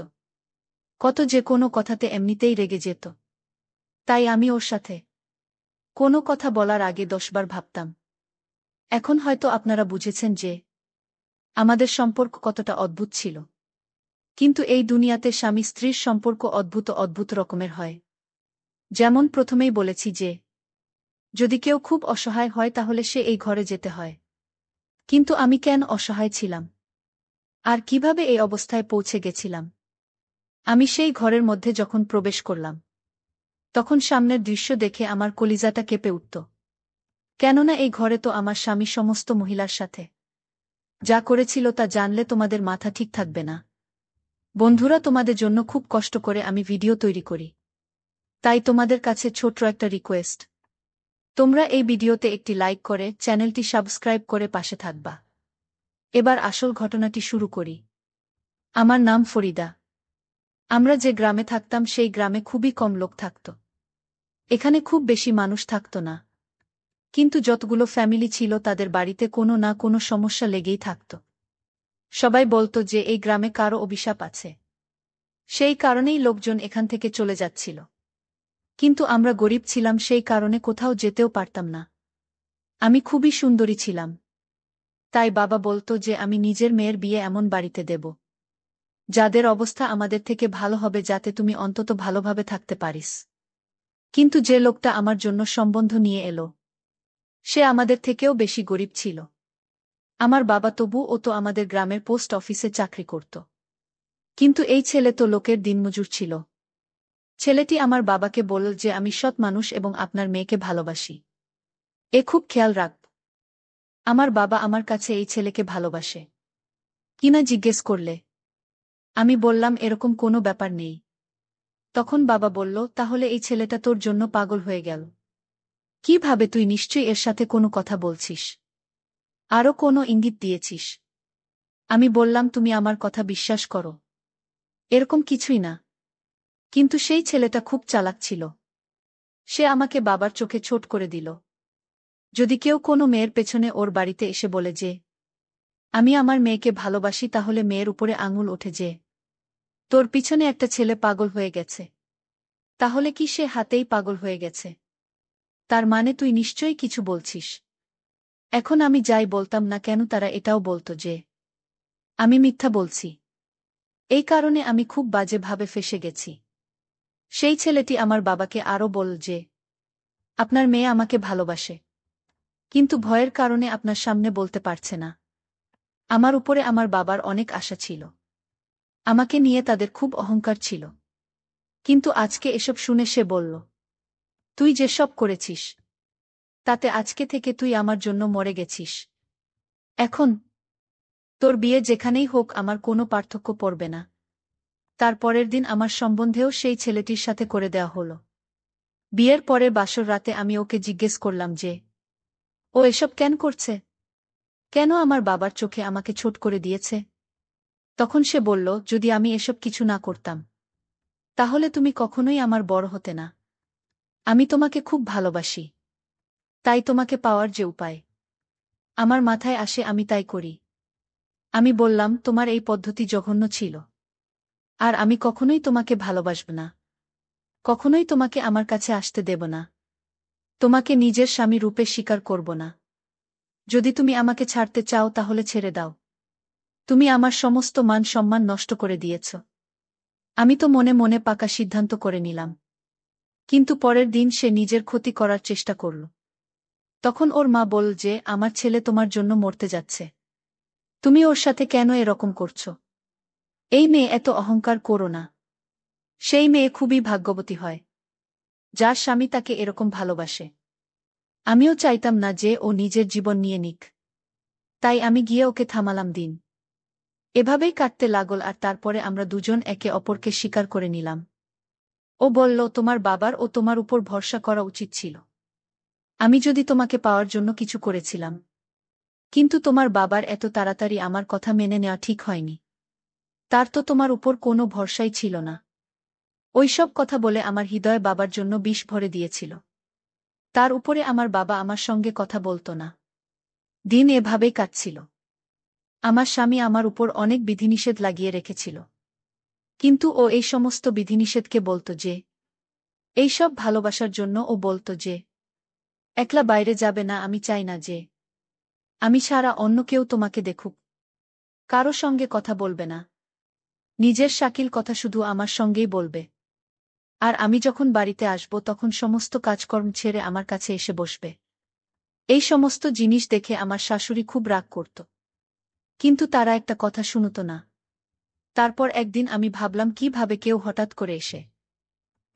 কত যে কোনো কথাতে এমনিতেই রেগে যেত। তাই আমি ওর সাথে কোনো কথা বলার আগে 10 বার ভাবতাম। এখন হয়তো আপনারা বুঝেছেন যে আমাদের সম্পর্ক কতটা অদ্ভুত ছিল। কিন্তু এই দুনিয়াতে স্বামী স্ত্রীর সম্পর্ক অদ্ভুত অদ্ভুত রকমের হয়। যেমন প্রথমেই বলেছি যে যদি কেউ খুব অসহায় হয় তাহলে সে এই ঘরে যেতে হয়। কিন্তু আমি কেন অসহায় ছিলাম? আর কিভাবে এই অবস্থায় পৌঁছে গেছিলাম? আমি সেই ঘরের মধ্যে যখন প্রবেশ করলাম, তখন সামনের দৃশ্য দেখে আমার কলিজাটা কেঁপে উঠত। কেননা এই ঘরে তো আমার স্বামী সমস্ত মহিলার সাথে যা করেছিল তা জানলে তোমাদের মাথা ঠিক থাকবে না। বন্ধুরা, তোমাদের জন্য খুব কষ্ট করে আমি ভিডিও তৈরি করি। তাই তোমাদের কাছে ছোট্ট একটা রিকোয়েস্ট, তোমরা এই ভিডিওতে একটি লাইক করে চ্যানেলটি সাবস্ক্রাইব করে পাশে থাকবা। এবার আসল ঘটনাটি শুরু করি। আমার নাম ফরিদা। আমরা যে গ্রামে থাকতাম সেই গ্রামে খুবই কম লোক থাকত। এখানে খুব বেশি মানুষ থাকত না। কিন্তু যতগুলো ফ্যামিলি ছিল তাদের বাড়িতে কোনো না কোনো সমস্যা লেগেই থাকত। সবাই বলতো যে এই গ্রামে কারো অভিশাপ আছে। সেই কারণেই লোকজন এখান থেকে চলে যাচ্ছিল। কিন্তু আমরা গরিব ছিলাম, সেই কারণে কোথাও যেতেও পারতাম না। আমি খুবই সুন্দরী ছিলাম। তাই বাবা বলতো যে আমি নিজের মেয়ের বিয়ে এমন বাড়িতে দেব যাদের অবস্থা আমাদের থেকে ভালো হবে, যাতে তুমি অন্তত ভালোভাবে থাকতে পারিস। কিন্তু যে লোকটা আমার জন্য সম্বন্ধ নিয়ে এলো সে আমাদের থেকেও বেশি গরিব ছিল। আমার বাবা তবুও তো আমাদের গ্রামের পোস্ট অফিসে চাকরি করত। কিন্তু এই ছেলে তো লোকের দিনমজুর ছিল। ছেলেটি আমার বাবাকে বলল যে আমি সৎ মানুষ এবং আপনার মেয়েকে ভালোবাসি। এ খুব খেয়াল রাখ। আমার বাবা আমার কাছে এই ছেলেকে ভালোবাসে কিনা জিজ্ঞেস করলে আমি বললাম এরকম কোনো ব্যাপার নেই। তখন বাবা বলল, তাহলে এই ছেলেটা তোর জন্য পাগল হয়ে গেল। কিভাবে? তুই নিশ্চয়ই এর সাথে কোনো কথা বলছিস, আরও কোনো ইঙ্গিত দিয়েছিস। আমি বললাম, তুমি আমার কথা বিশ্বাস করো, এরকম কিছুই না। কিন্তু সেই ছেলেটা খুব চালাক ছিল। সে আমাকে বাবার চোখে ছোট করে দিল। যদি কেউ কোনো মেয়ের পেছনে ওর বাড়িতে এসে বলে যে আমি আমার মেয়েকে ভালোবাসি, তাহলে মেয়ের উপরে আঙুল ওঠে যে তোর পিছনে একটা ছেলে পাগল হয়ে গেছে। তাহলে কি সে হাতেই পাগল হয়ে গেছে? তার মানে তুই নিশ্চয়ই কিছু বলছিস। এখন আমি যাই বলতাম না কেন তারা এটাও বলতো যে আমি মিথ্যা বলছি। এই কারণে আমি খুব বাজেভাবে ফেঁসে গেছি। সেই ছেলেটি আমার বাবাকে আরও বলল যে আপনার মেয়ে আমাকে ভালোবাসে, কিন্তু ভয়ের কারণে আপনার সামনে বলতে পারছে না। আমার উপরে আমার বাবার অনেক আশা ছিল। আমাকে নিয়ে তাদের খুব অহংকার ছিল। কিন্তু আজকে এসব শুনে সে বলল, তুই যেসব করেছিস তাতে আজকে থেকে তুই আমার জন্য মরে গেছিস। এখন তোর বিয়ে যেখানেই হোক আমার কোনো পার্থক্য পড়বে না। তার পরের দিন আমার সম্বন্ধেও সেই ছেলেটির সাথে করে দেওয়া হলো। বিয়ের পরে বাসর রাতে আমি ওকে জিজ্ঞেস করলাম যে ও এসব কেন করছে, কেন আমার বাবার চোখে আমাকে ছোট করে দিয়েছে। তখন সে বলল, যদি আমি এসব কিছু না করতাম তাহলে তুমি কখনোই আমার বড় হতে না। আমি তোমাকে খুব ভালোবাসি, তাই তোমাকে পাওয়ার যে উপায় আমার মাথায় আসে আমি তাই করি। আমি বললাম, তোমার এই পদ্ধতি জঘন্য ছিল। আর আমি কখনোই তোমাকে ভালোবাসব না, কখনোই তোমাকে আমার কাছে আসতে দেব না, তোমাকে নিজের স্বামী রূপে স্বীকার করব না। যদি তুমি আমাকে ছাড়তে চাও তাহলে ছেড়ে দাও। তুমি আমার সমস্ত মান সম্মান নষ্ট করে দিয়েছ। আমি তো মনে মনে পাকা সিদ্ধান্ত করে নিলাম। কিন্তু পরের দিন সে নিজের ক্ষতি করার চেষ্টা করল। তখন ওর মা বলল যে আমার ছেলে তোমার জন্য মরতে যাচ্ছে, তুমি ওর সাথে কেন এরকম করছো? এই মেয়ে, এত অহংকার করো না। সেই মেয়ে খুবই ভাগ্যবতী হয়, যার স্বামী তাকে এরকম ভালোবাসে। আমিও চাইতাম না যে ও নিজের জীবন নিয়ে নিক, তাই আমি গিয়ে ওকে থামালাম। দিন এভাবেই কাটতে লাগল, আর তারপরে আমরা দুজন একে অপরকে স্বীকার করে নিলাম। ও বলল, তোমার বাবার ও তোমার উপর ভরসা করা উচিত ছিল। আমি যদি তোমাকে পাওয়ার জন্য কিছু করেছিলাম, কিন্তু তোমার বাবার এত তাড়াতাড়ি আমার কথা মেনে নেওয়া ঠিক হয়নি। তার তো তোমার উপর কোনো ভরসাই ছিল না। ওইসব কথা বলে আমার হৃদয় বাবার জন্য বিষ ভরে দিয়েছিল। তার উপরে আমার বাবা আমার সঙ্গে কথা বলতো না। দিন এভাবেই কাটছিল। আমার স্বামী আমার উপর অনেক বিধিনিষেধ লাগিয়ে রেখেছিল, কিন্তু ও এই সমস্ত বিধিনিষেধকে বলতো যে এইসব ভালোবাসার জন্য। ও বলতো যে একলা বাইরে যাবে না, আমি চাই না যে আমি ছাড়া অন্য কেউ তোমাকে দেখুক, কারো সঙ্গে কথা বলবে না, নিজের শাকিল কথা শুধু আমার সঙ্গেই বলবে। আর আমি যখন বাড়িতে আসব তখন সমস্ত কাজকর্ম ছেড়ে আমার কাছে এসে বসবে। এই সমস্ত জিনিস দেখে আমার শাশুড়ি খুব রাগ করত, কিন্তু তারা একটা কথা শুনত না। তারপর একদিন আমি ভাবলাম, কিভাবে কেউ হঠাৎ করে এসে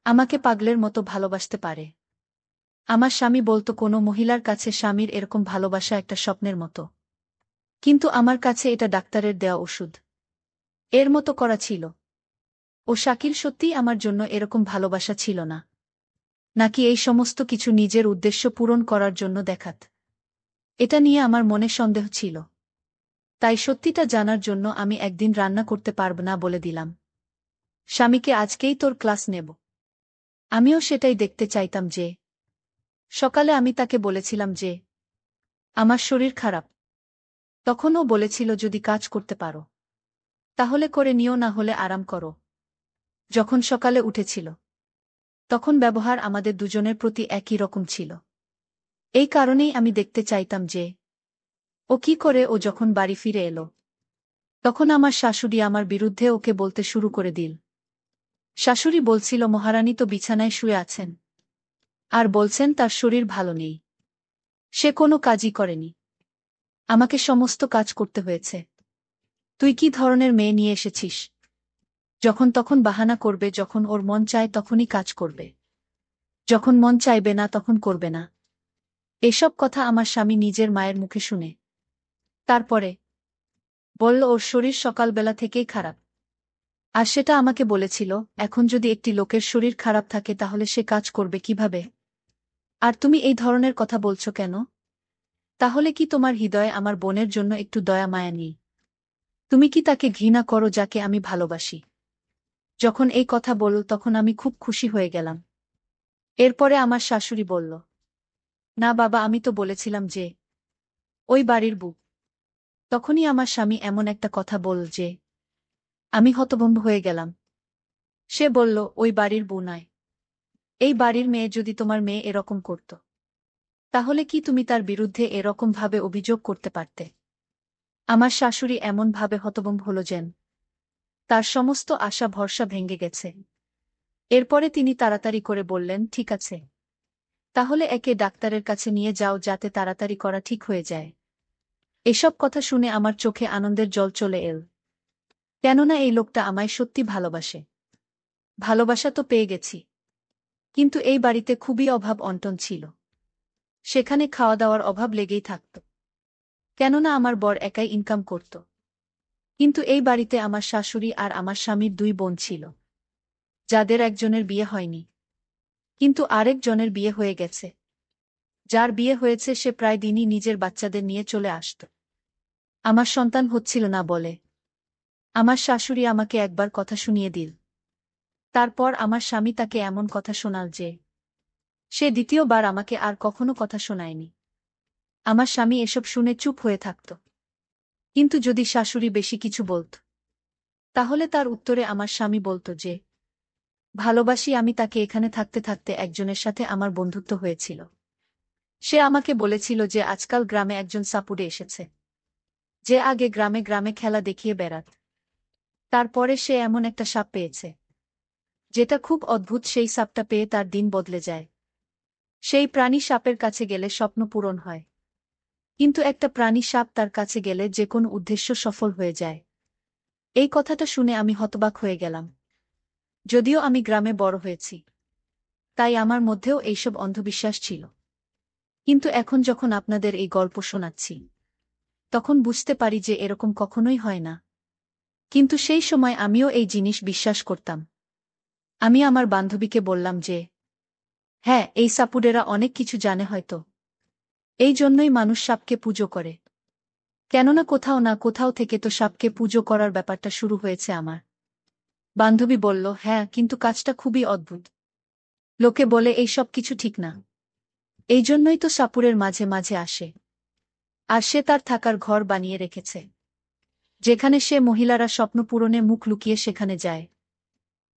আমাকে পাগলের মতো ভালোবাসতে পারে। আমার স্বামী বলতো কোনো মহিলার কাছে স্বামীর এরকম ভালোবাসা একটা স্বপ্নের মতো, কিন্তু আমার কাছে এটা ডাক্তারের দেওয়া ওষুধ এর মতো করা ছিল। ও শাকিল সত্যিই আমার জন্য এরকম ভালোবাসা ছিল না, নাকি এই সমস্ত কিছু নিজের উদ্দেশ্য পূরণ করার জন্য দেখাত? এটা নিয়ে আমার মনে সন্দেহ ছিল। তাই সত্যিটা জানার জন্য আমি একদিন রান্না করতে পারব না বলে দিলাম স্বামীকে, আজকেই তোর ক্লাস নেব। আমিও সেটাই দেখতে চাইতাম। যে সকালে আমি তাকে বলেছিলাম যে আমার শরীর খারাপ, তখন ও বলেছিল, যদি কাজ করতে পারো তাহলে করে নিও, না হলে আরাম করো। যখন সকালে উঠেছিল তখন ব্যবহার আমাদের দুজনের প্রতি একই রকম ছিল। এই কারণেই আমি দেখতে চাইতাম যে ও কি করে। ও যখন বাড়ি ফিরে এলো তখন আমার শাশুড়ি আমার বিরুদ্ধে ওকে বলতে শুরু করে দিল। শাশুড়ি বলছিল, মহারানী তো বিছানায় শুয়ে আছেন, আর বলছেন তার শরীর ভালো নেই, সে কোনো কাজই করেনি, আমাকে সমস্ত কাজ করতে হয়েছে। তুই কি ধরনের মেয়ে নিয়ে এসেছিস? যখন তখন বাহানা করবে, যখন ওর মন চায় তখনই কাজ করবে, যখন মন চাইবে না তখন করবে না। এসব কথা আমার স্বামী নিজের মায়ের মুখে শুনে তারপরে বলল, ওর শরীর সকালবেলা থেকেই খারাপ, আর সেটা আমাকে বলেছিল। এখন যদি একটি লোকের শরীর খারাপ থাকে তাহলে সে কাজ করবে কিভাবে? আর তুমি এই ধরনের কথা বলছো কেন? তাহলে কি তোমার হৃদয়ে আমার বোনের জন্য একটু দয়া মায়া নেই? তুমি কি তাকে ঘৃণা করো যাকে আমি ভালোবাসি? যখন এই কথা বলল তখন আমি খুব খুশি হয়ে গেলাম। এরপরে আমার শাশুড়ি বলল, না বাবা, আমি তো বলেছিলাম যে ওই বাড়ির বউ। তখনই আমার স্বামী এমন একটা কথা বলল যে আমি হতভম্ব হয়ে গেলাম। সে বলল, ওই বাড়ির বউ নয়, এই বাড়ির মেয়ে। যদি তোমার মেয়ে এরকম করত তাহলে কি তুমি তার বিরুদ্ধে এরকম ভাবে অভিযোগ করতে পারতে? আমার শাশুড়ি এমন ভাবে হতভম্ব হল যেন তার সমস্ত আশা ভরসা ভেঙে গেছে। এরপরে তিনি তাড়াতাড়ি করে বললেন, ঠিক আছে, তাহলে একে ডাক্তারের কাছে নিয়ে যাও যাতে তাড়াতাড়ি করা ঠিক হয়ে যায়। এসব কথা শুনে আমার চোখে আনন্দের জল চলে এল, কেননা এই লোকটা আমায় সত্যি ভালোবাসে। ভালোবাসা তো পেয়ে গেছি, কিন্তু এই বাড়িতে খুবই অভাব অনটন ছিল। সেখানে খাওয়া দাওয়ার অভাব লেগেই থাকত, কেননা আমার বর একাই ইনকাম করত। কিন্তু এই বাড়িতে আমার শাশুড়ি আর আমার স্বামীর দুই বোন ছিল, যাদের একজনের বিয়ে হয়নি, কিন্তু আরেকজনের বিয়ে হয়ে গেছে। যার বিয়ে হয়েছে সে প্রায় দিনই নিজের বাচ্চাদের নিয়ে চলে আসত। আমার সন্তান হচ্ছিল না বলে আমার শাশুড়ি আমাকে একবার কথা শুনিয়ে দিল। তারপর আমার স্বামী তাকে এমন কথা শোনাল যে সে দ্বিতীয়বার আমাকে আর কখনো কথা শোনায়নি। আমার স্বামী এসব শুনে চুপ হয়ে থাকত, কিন্তু যদি শাশুড়ি বেশি কিছু বলত তাহলে তার উত্তরে আমার স্বামী বলত যে ভালোবাসি আমি তাকে। এখানে থাকতে থাকতে একজনের সাথে আমার বন্ধুত্ব হয়েছিল। সে আমাকে বলেছিল যে আজকাল গ্রামে একজন সাপুড়ে এসেছে, যে আগে গ্রামে গ্রামে খেলা দেখিয়ে বেড়াত। তারপরে সে এমন একটা সাপ পেয়েছে যেটা খুব অদ্ভুত। সেই সাপটা পেয়ে তার দিন বদলে যায়। সেই প্রাণী সাপের কাছে গেলে স্বপ্ন পূরণ হয়, কিন্তু একটা প্রাণী সাপ তার কাছে গেলে যে কোনো উদ্দেশ্য সফল হয়ে যায়। এই কথাটা শুনে আমি হতবাক হয়ে গেলাম। যদিও আমি গ্রামে বড় হয়েছি, তাই আমার মধ্যেও এইসব অন্ধবিশ্বাস ছিল। কিন্তু এখন যখন আপনাদের এই গল্প শোনাচ্ছি, তখন বুঝতে পারি যে এরকম কখনোই হয় না। কিন্তু সেই সময় আমিও এই জিনিস বিশ্বাস করতাম। আমি আমার বান্ধবীকে বললাম যে, হ্যাঁ, এই সাপুড়েরা অনেক কিছু জানে হয়তো। এই জন্যই মানুষ সাপকে পুজো করে। কেননা কোথাও না কোথাও থেকে তো সাপকে পুজো করার ব্যাপারটা শুরু হয়েছে আমার। বান্ধবী বলল, হ্যাঁ, কিন্তু কাজটা খুবই অদ্ভুত। লোকে বলে এই সব কিছু ঠিক না। এই জন্যই তো সাপুড়ের মাঝে মাঝে আসে। আর সে তার থাকার ঘর বানিয়ে রেখেছে, যেখানে সে মহিলারা স্বপ্ন পূরণে মুখ লুকিয়ে সেখানে যায়।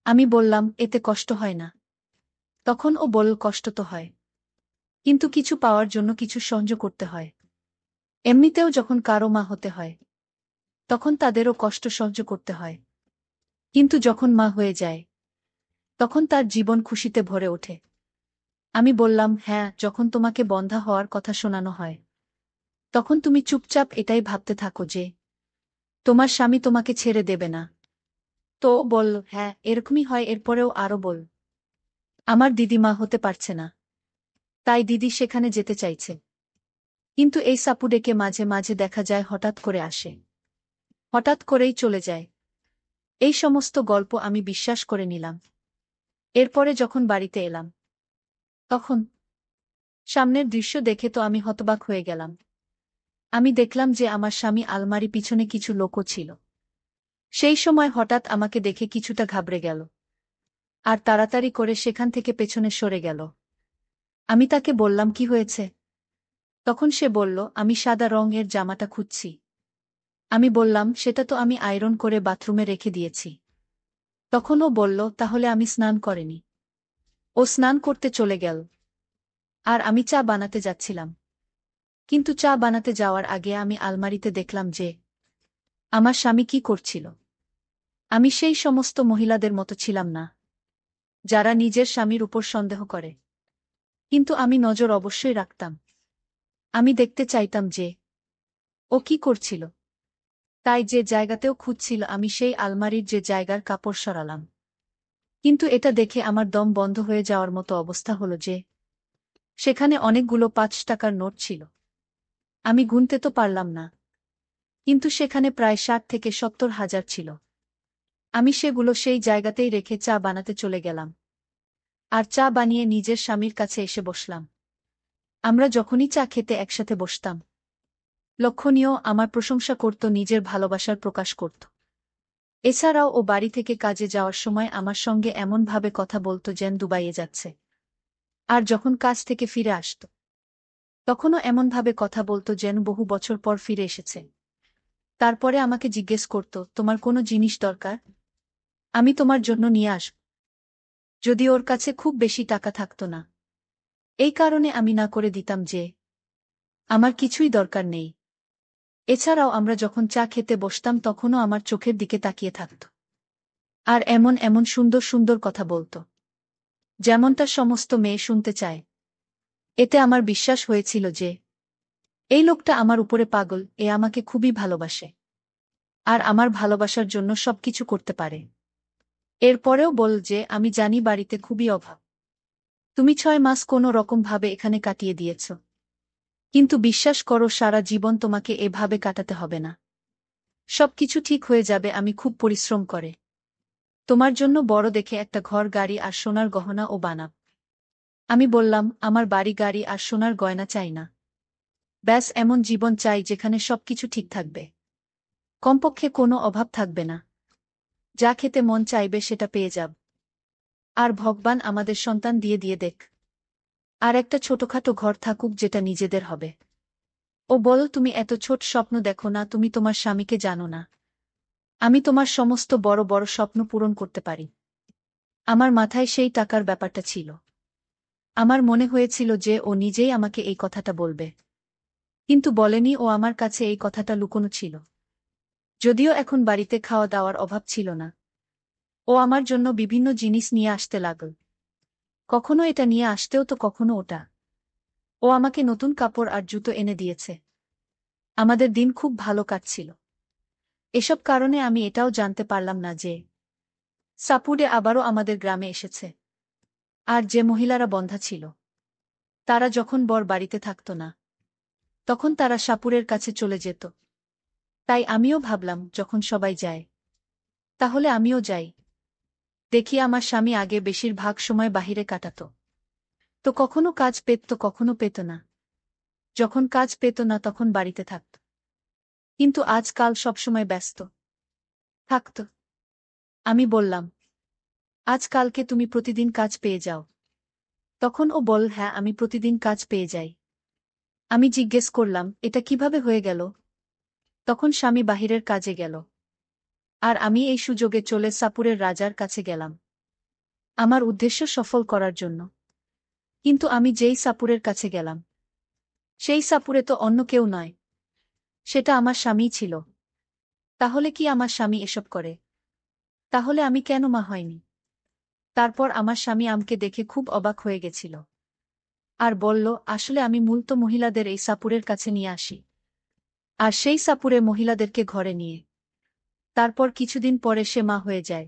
আমি বললাম, এতে কষ্ট হয় না? তখন ও বলল, কষ্ট তো হয়, কিন্তু কিছু পাওয়ার জন্য কিছু সহ্য করতে হয়। এমনিতেও যখন কারো মা হতে হয়, তখন তাদেরও কষ্ট সহ্য করতে হয়। কিন্তু যখন মা হয়ে যায়, তখন তার জীবন খুশিতে ভরে ওঠে। আমি বললাম, হ্যাঁ, যখন তোমাকে বন্ধ্যা হওয়ার কথা শোনানো হয়, তখন তুমি চুপচাপ এটাই ভাবতে থাকো যে তোমার স্বামী তোমাকে ছেড়ে দেবে না। তো ও বলল, হ্যাঁ, এরকমই হয়। এরপরেও আরো বল, আমার দিদি মা হতে পারছে না, তাই দিদি সেখানে যেতে চাইছে। কিন্তু এই সাপুড়েকে মাঝে মাঝে দেখা যায় হঠাৎ করে আসে, হঠাৎ করেই চলে যায়। এই সমস্ত গল্প আমি বিশ্বাস করে নিলাম। এরপরে যখন বাড়িতে এলাম, তখন সামনের দৃশ্য দেখে তো আমি হতবাক হয়ে গেলাম। আমি দেখলাম যে আমার স্বামী আলমারি পিছনে কিছু লোকও ছিল। সেই সময় হঠাৎ আমাকে দেখে কিছুটা ঘাবড়ে গেল, আর তাড়াতাড়ি করে সেখান থেকে পেছনে সরে গেল। আমি তাকে বললাম, কি হয়েছে? তখন সে বলল, আমি সাদা রঙের জামাটা খুঁজছি। আমি বললাম, সেটা তো আমি আয়রন করে বাথরুমে রেখে দিয়েছি। তখন ও বলল, তাহলে আমি স্নান করিনি। ও স্নান করতে চলে গেল। আর আমি চা বানাতে যাচ্ছিলাম। কিন্তু চা বানাতে যাওয়ার আগে আমি আলমারিতে দেখলাম যে আমার স্বামী কি করছিল। আমি সেই সমস্ত মহিলাদের মতো ছিলাম না, যারা নিজের স্বামীর উপর সন্দেহ করে। কিন্তু আমি নজর অবশ্যই রাখতাম। আমি দেখতে চাইতাম যে ও কি করছিল। তাই যে জায়গাতেও খুঁজছিল, আমি সেই আলমারির যে জায়গার কাপড় সরালাম। কিন্তু এটা দেখে আমার দম বন্ধ হয়ে যাওয়ার মতো অবস্থা হলো যে সেখানে অনেকগুলো ৫ টাকার নোট ছিল। আমি গুনতে তো পারলাম না, কিন্তু সেখানে প্রায় ৬০ থেকে ৭০ হাজার ছিল। আমি সেগুলো সেই জায়গাতেই রেখে চা বানাতে চলে গেলাম। আর চা বানিয়ে নিজের স্বামীর কাছে এসে বসলাম। আমরা যখনই চা খেতে একসাথে বসতাম, লক্ষণীয় আমার প্রশংসা করত, নিজের ভালোবাসার প্রকাশ করত। এছাড়াও ও বাড়ি থেকে কাজে যাওয়ার সময় আমার সঙ্গে এমনভাবে কথা বলত যেন দুবাইয়ে যাচ্ছে। আর যখন কাজ থেকে ফিরে আসত, তখনও এমনভাবে কথা বলত যেন বহু বছর পর ফিরে এসেছে। তারপরে আমাকে জিজ্ঞেস করত, তোমার কোনো জিনিস দরকার? আমি তোমার জন্য নিয়ে আসব। যদি ওর কাছে খুব বেশি টাকা থাকত না, এই কারণে আমি না করে দিতাম যে আমার কিছুই দরকার নেই। এছাড়াও আমরা যখন চা খেতে বসতাম, তখনও আমার চোখের দিকে তাকিয়ে থাকত। আর এমন এমন সুন্দর সুন্দর কথা বলত, যেমনটা সমস্ত মেয়ে শুনতে চায়। এতে আমার বিশ্বাস হয়েছিল যে এই লোকটা আমার উপরে পাগল, এ আমাকে খুবই ভালোবাসে। আর আমার ভালোবাসার জন্য সবকিছু করতে পারে। এরপরেও বল যে, আমি জানি বাড়িতে খুবই অভাব। তুমি ৬ মাস কোনো রকম ভাবে এখানে কাটিয়ে দিয়েছ। কিন্তু বিশ্বাস করো, সারা জীবন তোমাকে এভাবে কাটাতে হবে না। সবকিছু ঠিক হয়ে যাবে। আমি খুব পরিশ্রম করে তোমার জন্য বড় দেখে একটা ঘর, গাড়ি আর সোনার গহনা ও বানাব। আমি বললাম, আমার বাড়ি, গাড়ি আর সোনার গয়না চাই না। ব্যাস এমন জীবন চাই যেখানে সবকিছু ঠিক থাকবে, কমপক্ষে কোনো অভাব থাকবে না। যা খেতে মন চাইবে সেটা পেয়ে যাব। আর ভগবান আমাদের সন্তান দিয়ে দিয়ে দেখ। আর একটা ছোটখাটো ঘর থাকুক, যেটা নিজেদের হবে। ও বল, তুমি এত ছোট স্বপ্ন দেখো না, তুমি তোমার স্বামীকে জানো না। আমি তোমার সমস্ত বড় বড় স্বপ্ন পূরণ করতে পারি। আমার মাথায় সেই টাকার ব্যাপারটা ছিল। আমার মনে হয়েছিল যে ও নিজেই আমাকে এই কথাটা বলবে, কিন্তু বলেনি। ও আমার কাছে এই কথাটা লুকোনো ছিল। যদিও এখন বাড়িতে খাওয়া দাওয়ার অভাব ছিল না, ও আমার জন্য বিভিন্ন জিনিস নিয়ে আসতে লাগল। কখনো এটা নিয়ে আসতেও তো কখনো ওটা। ও আমাকে নতুন কাপড় আর জুতো এনে দিয়েছে। আমাদের দিন খুব ভালো কাটছিল। এসব কারণে আমি এটাও জানতে পারলাম না যে সাপুড়ে আবারও আমাদের গ্রামে এসেছে। আর যে মহিলারা বন্ধা ছিল, তারা যখন বর বাড়িতে থাকত না, তখন তারা সাপুড়ের কাছে চলে যেত। তাই আমিও ভাবলাম, যখন সবাই যায়, তাহলে আমিও যাই। দেখি আমার স্বামী আগে বেশিরভাগ সময় বাহিরে কাটাত। তো কখনো কাজ পেত তো কখনো পেত না। যখন কাজ পেত না তখন বাড়িতে থাকত। কিন্তু আজকাল সবসময় ব্যস্ত থাকত। আমি বললাম, আজকালকে তুমি প্রতিদিন কাজ পেয়ে যাও? তখন ও বল, হ্যাঁ, আমি প্রতিদিন কাজ পেয়ে যাই। আমি জিজ্ঞেস করলাম, এটা কিভাবে হয়ে গেল? তখন স্বামী বাহিরের কাজে গেল, আর আমি এই সুযোগে চলে সাপুরের রাজার কাছে গেলাম আমার উদ্দেশ্য সফল করার জন্য। কিন্তু আমি যেই সাপুরের কাছে গেলাম, সেই সাপুরে তো অন্য কেউ নয়, সেটা আমার স্বামীই ছিল। তাহলে কি আমার স্বামী এসব করে? তাহলে আমি কেন মা হয়নি? তারপর আমার স্বামী আমাকে দেখে খুব অবাক হয়ে গেছিল, আর বলল, আসলে আমি মূলত মহিলাদের এই সাপুরের কাছে নিয়ে আসি, আর সেই সাপুরে মহিলাদেরকে ঘরে নিয়ে তারপর কিছুদিন পরে সে মা হয়ে যায়।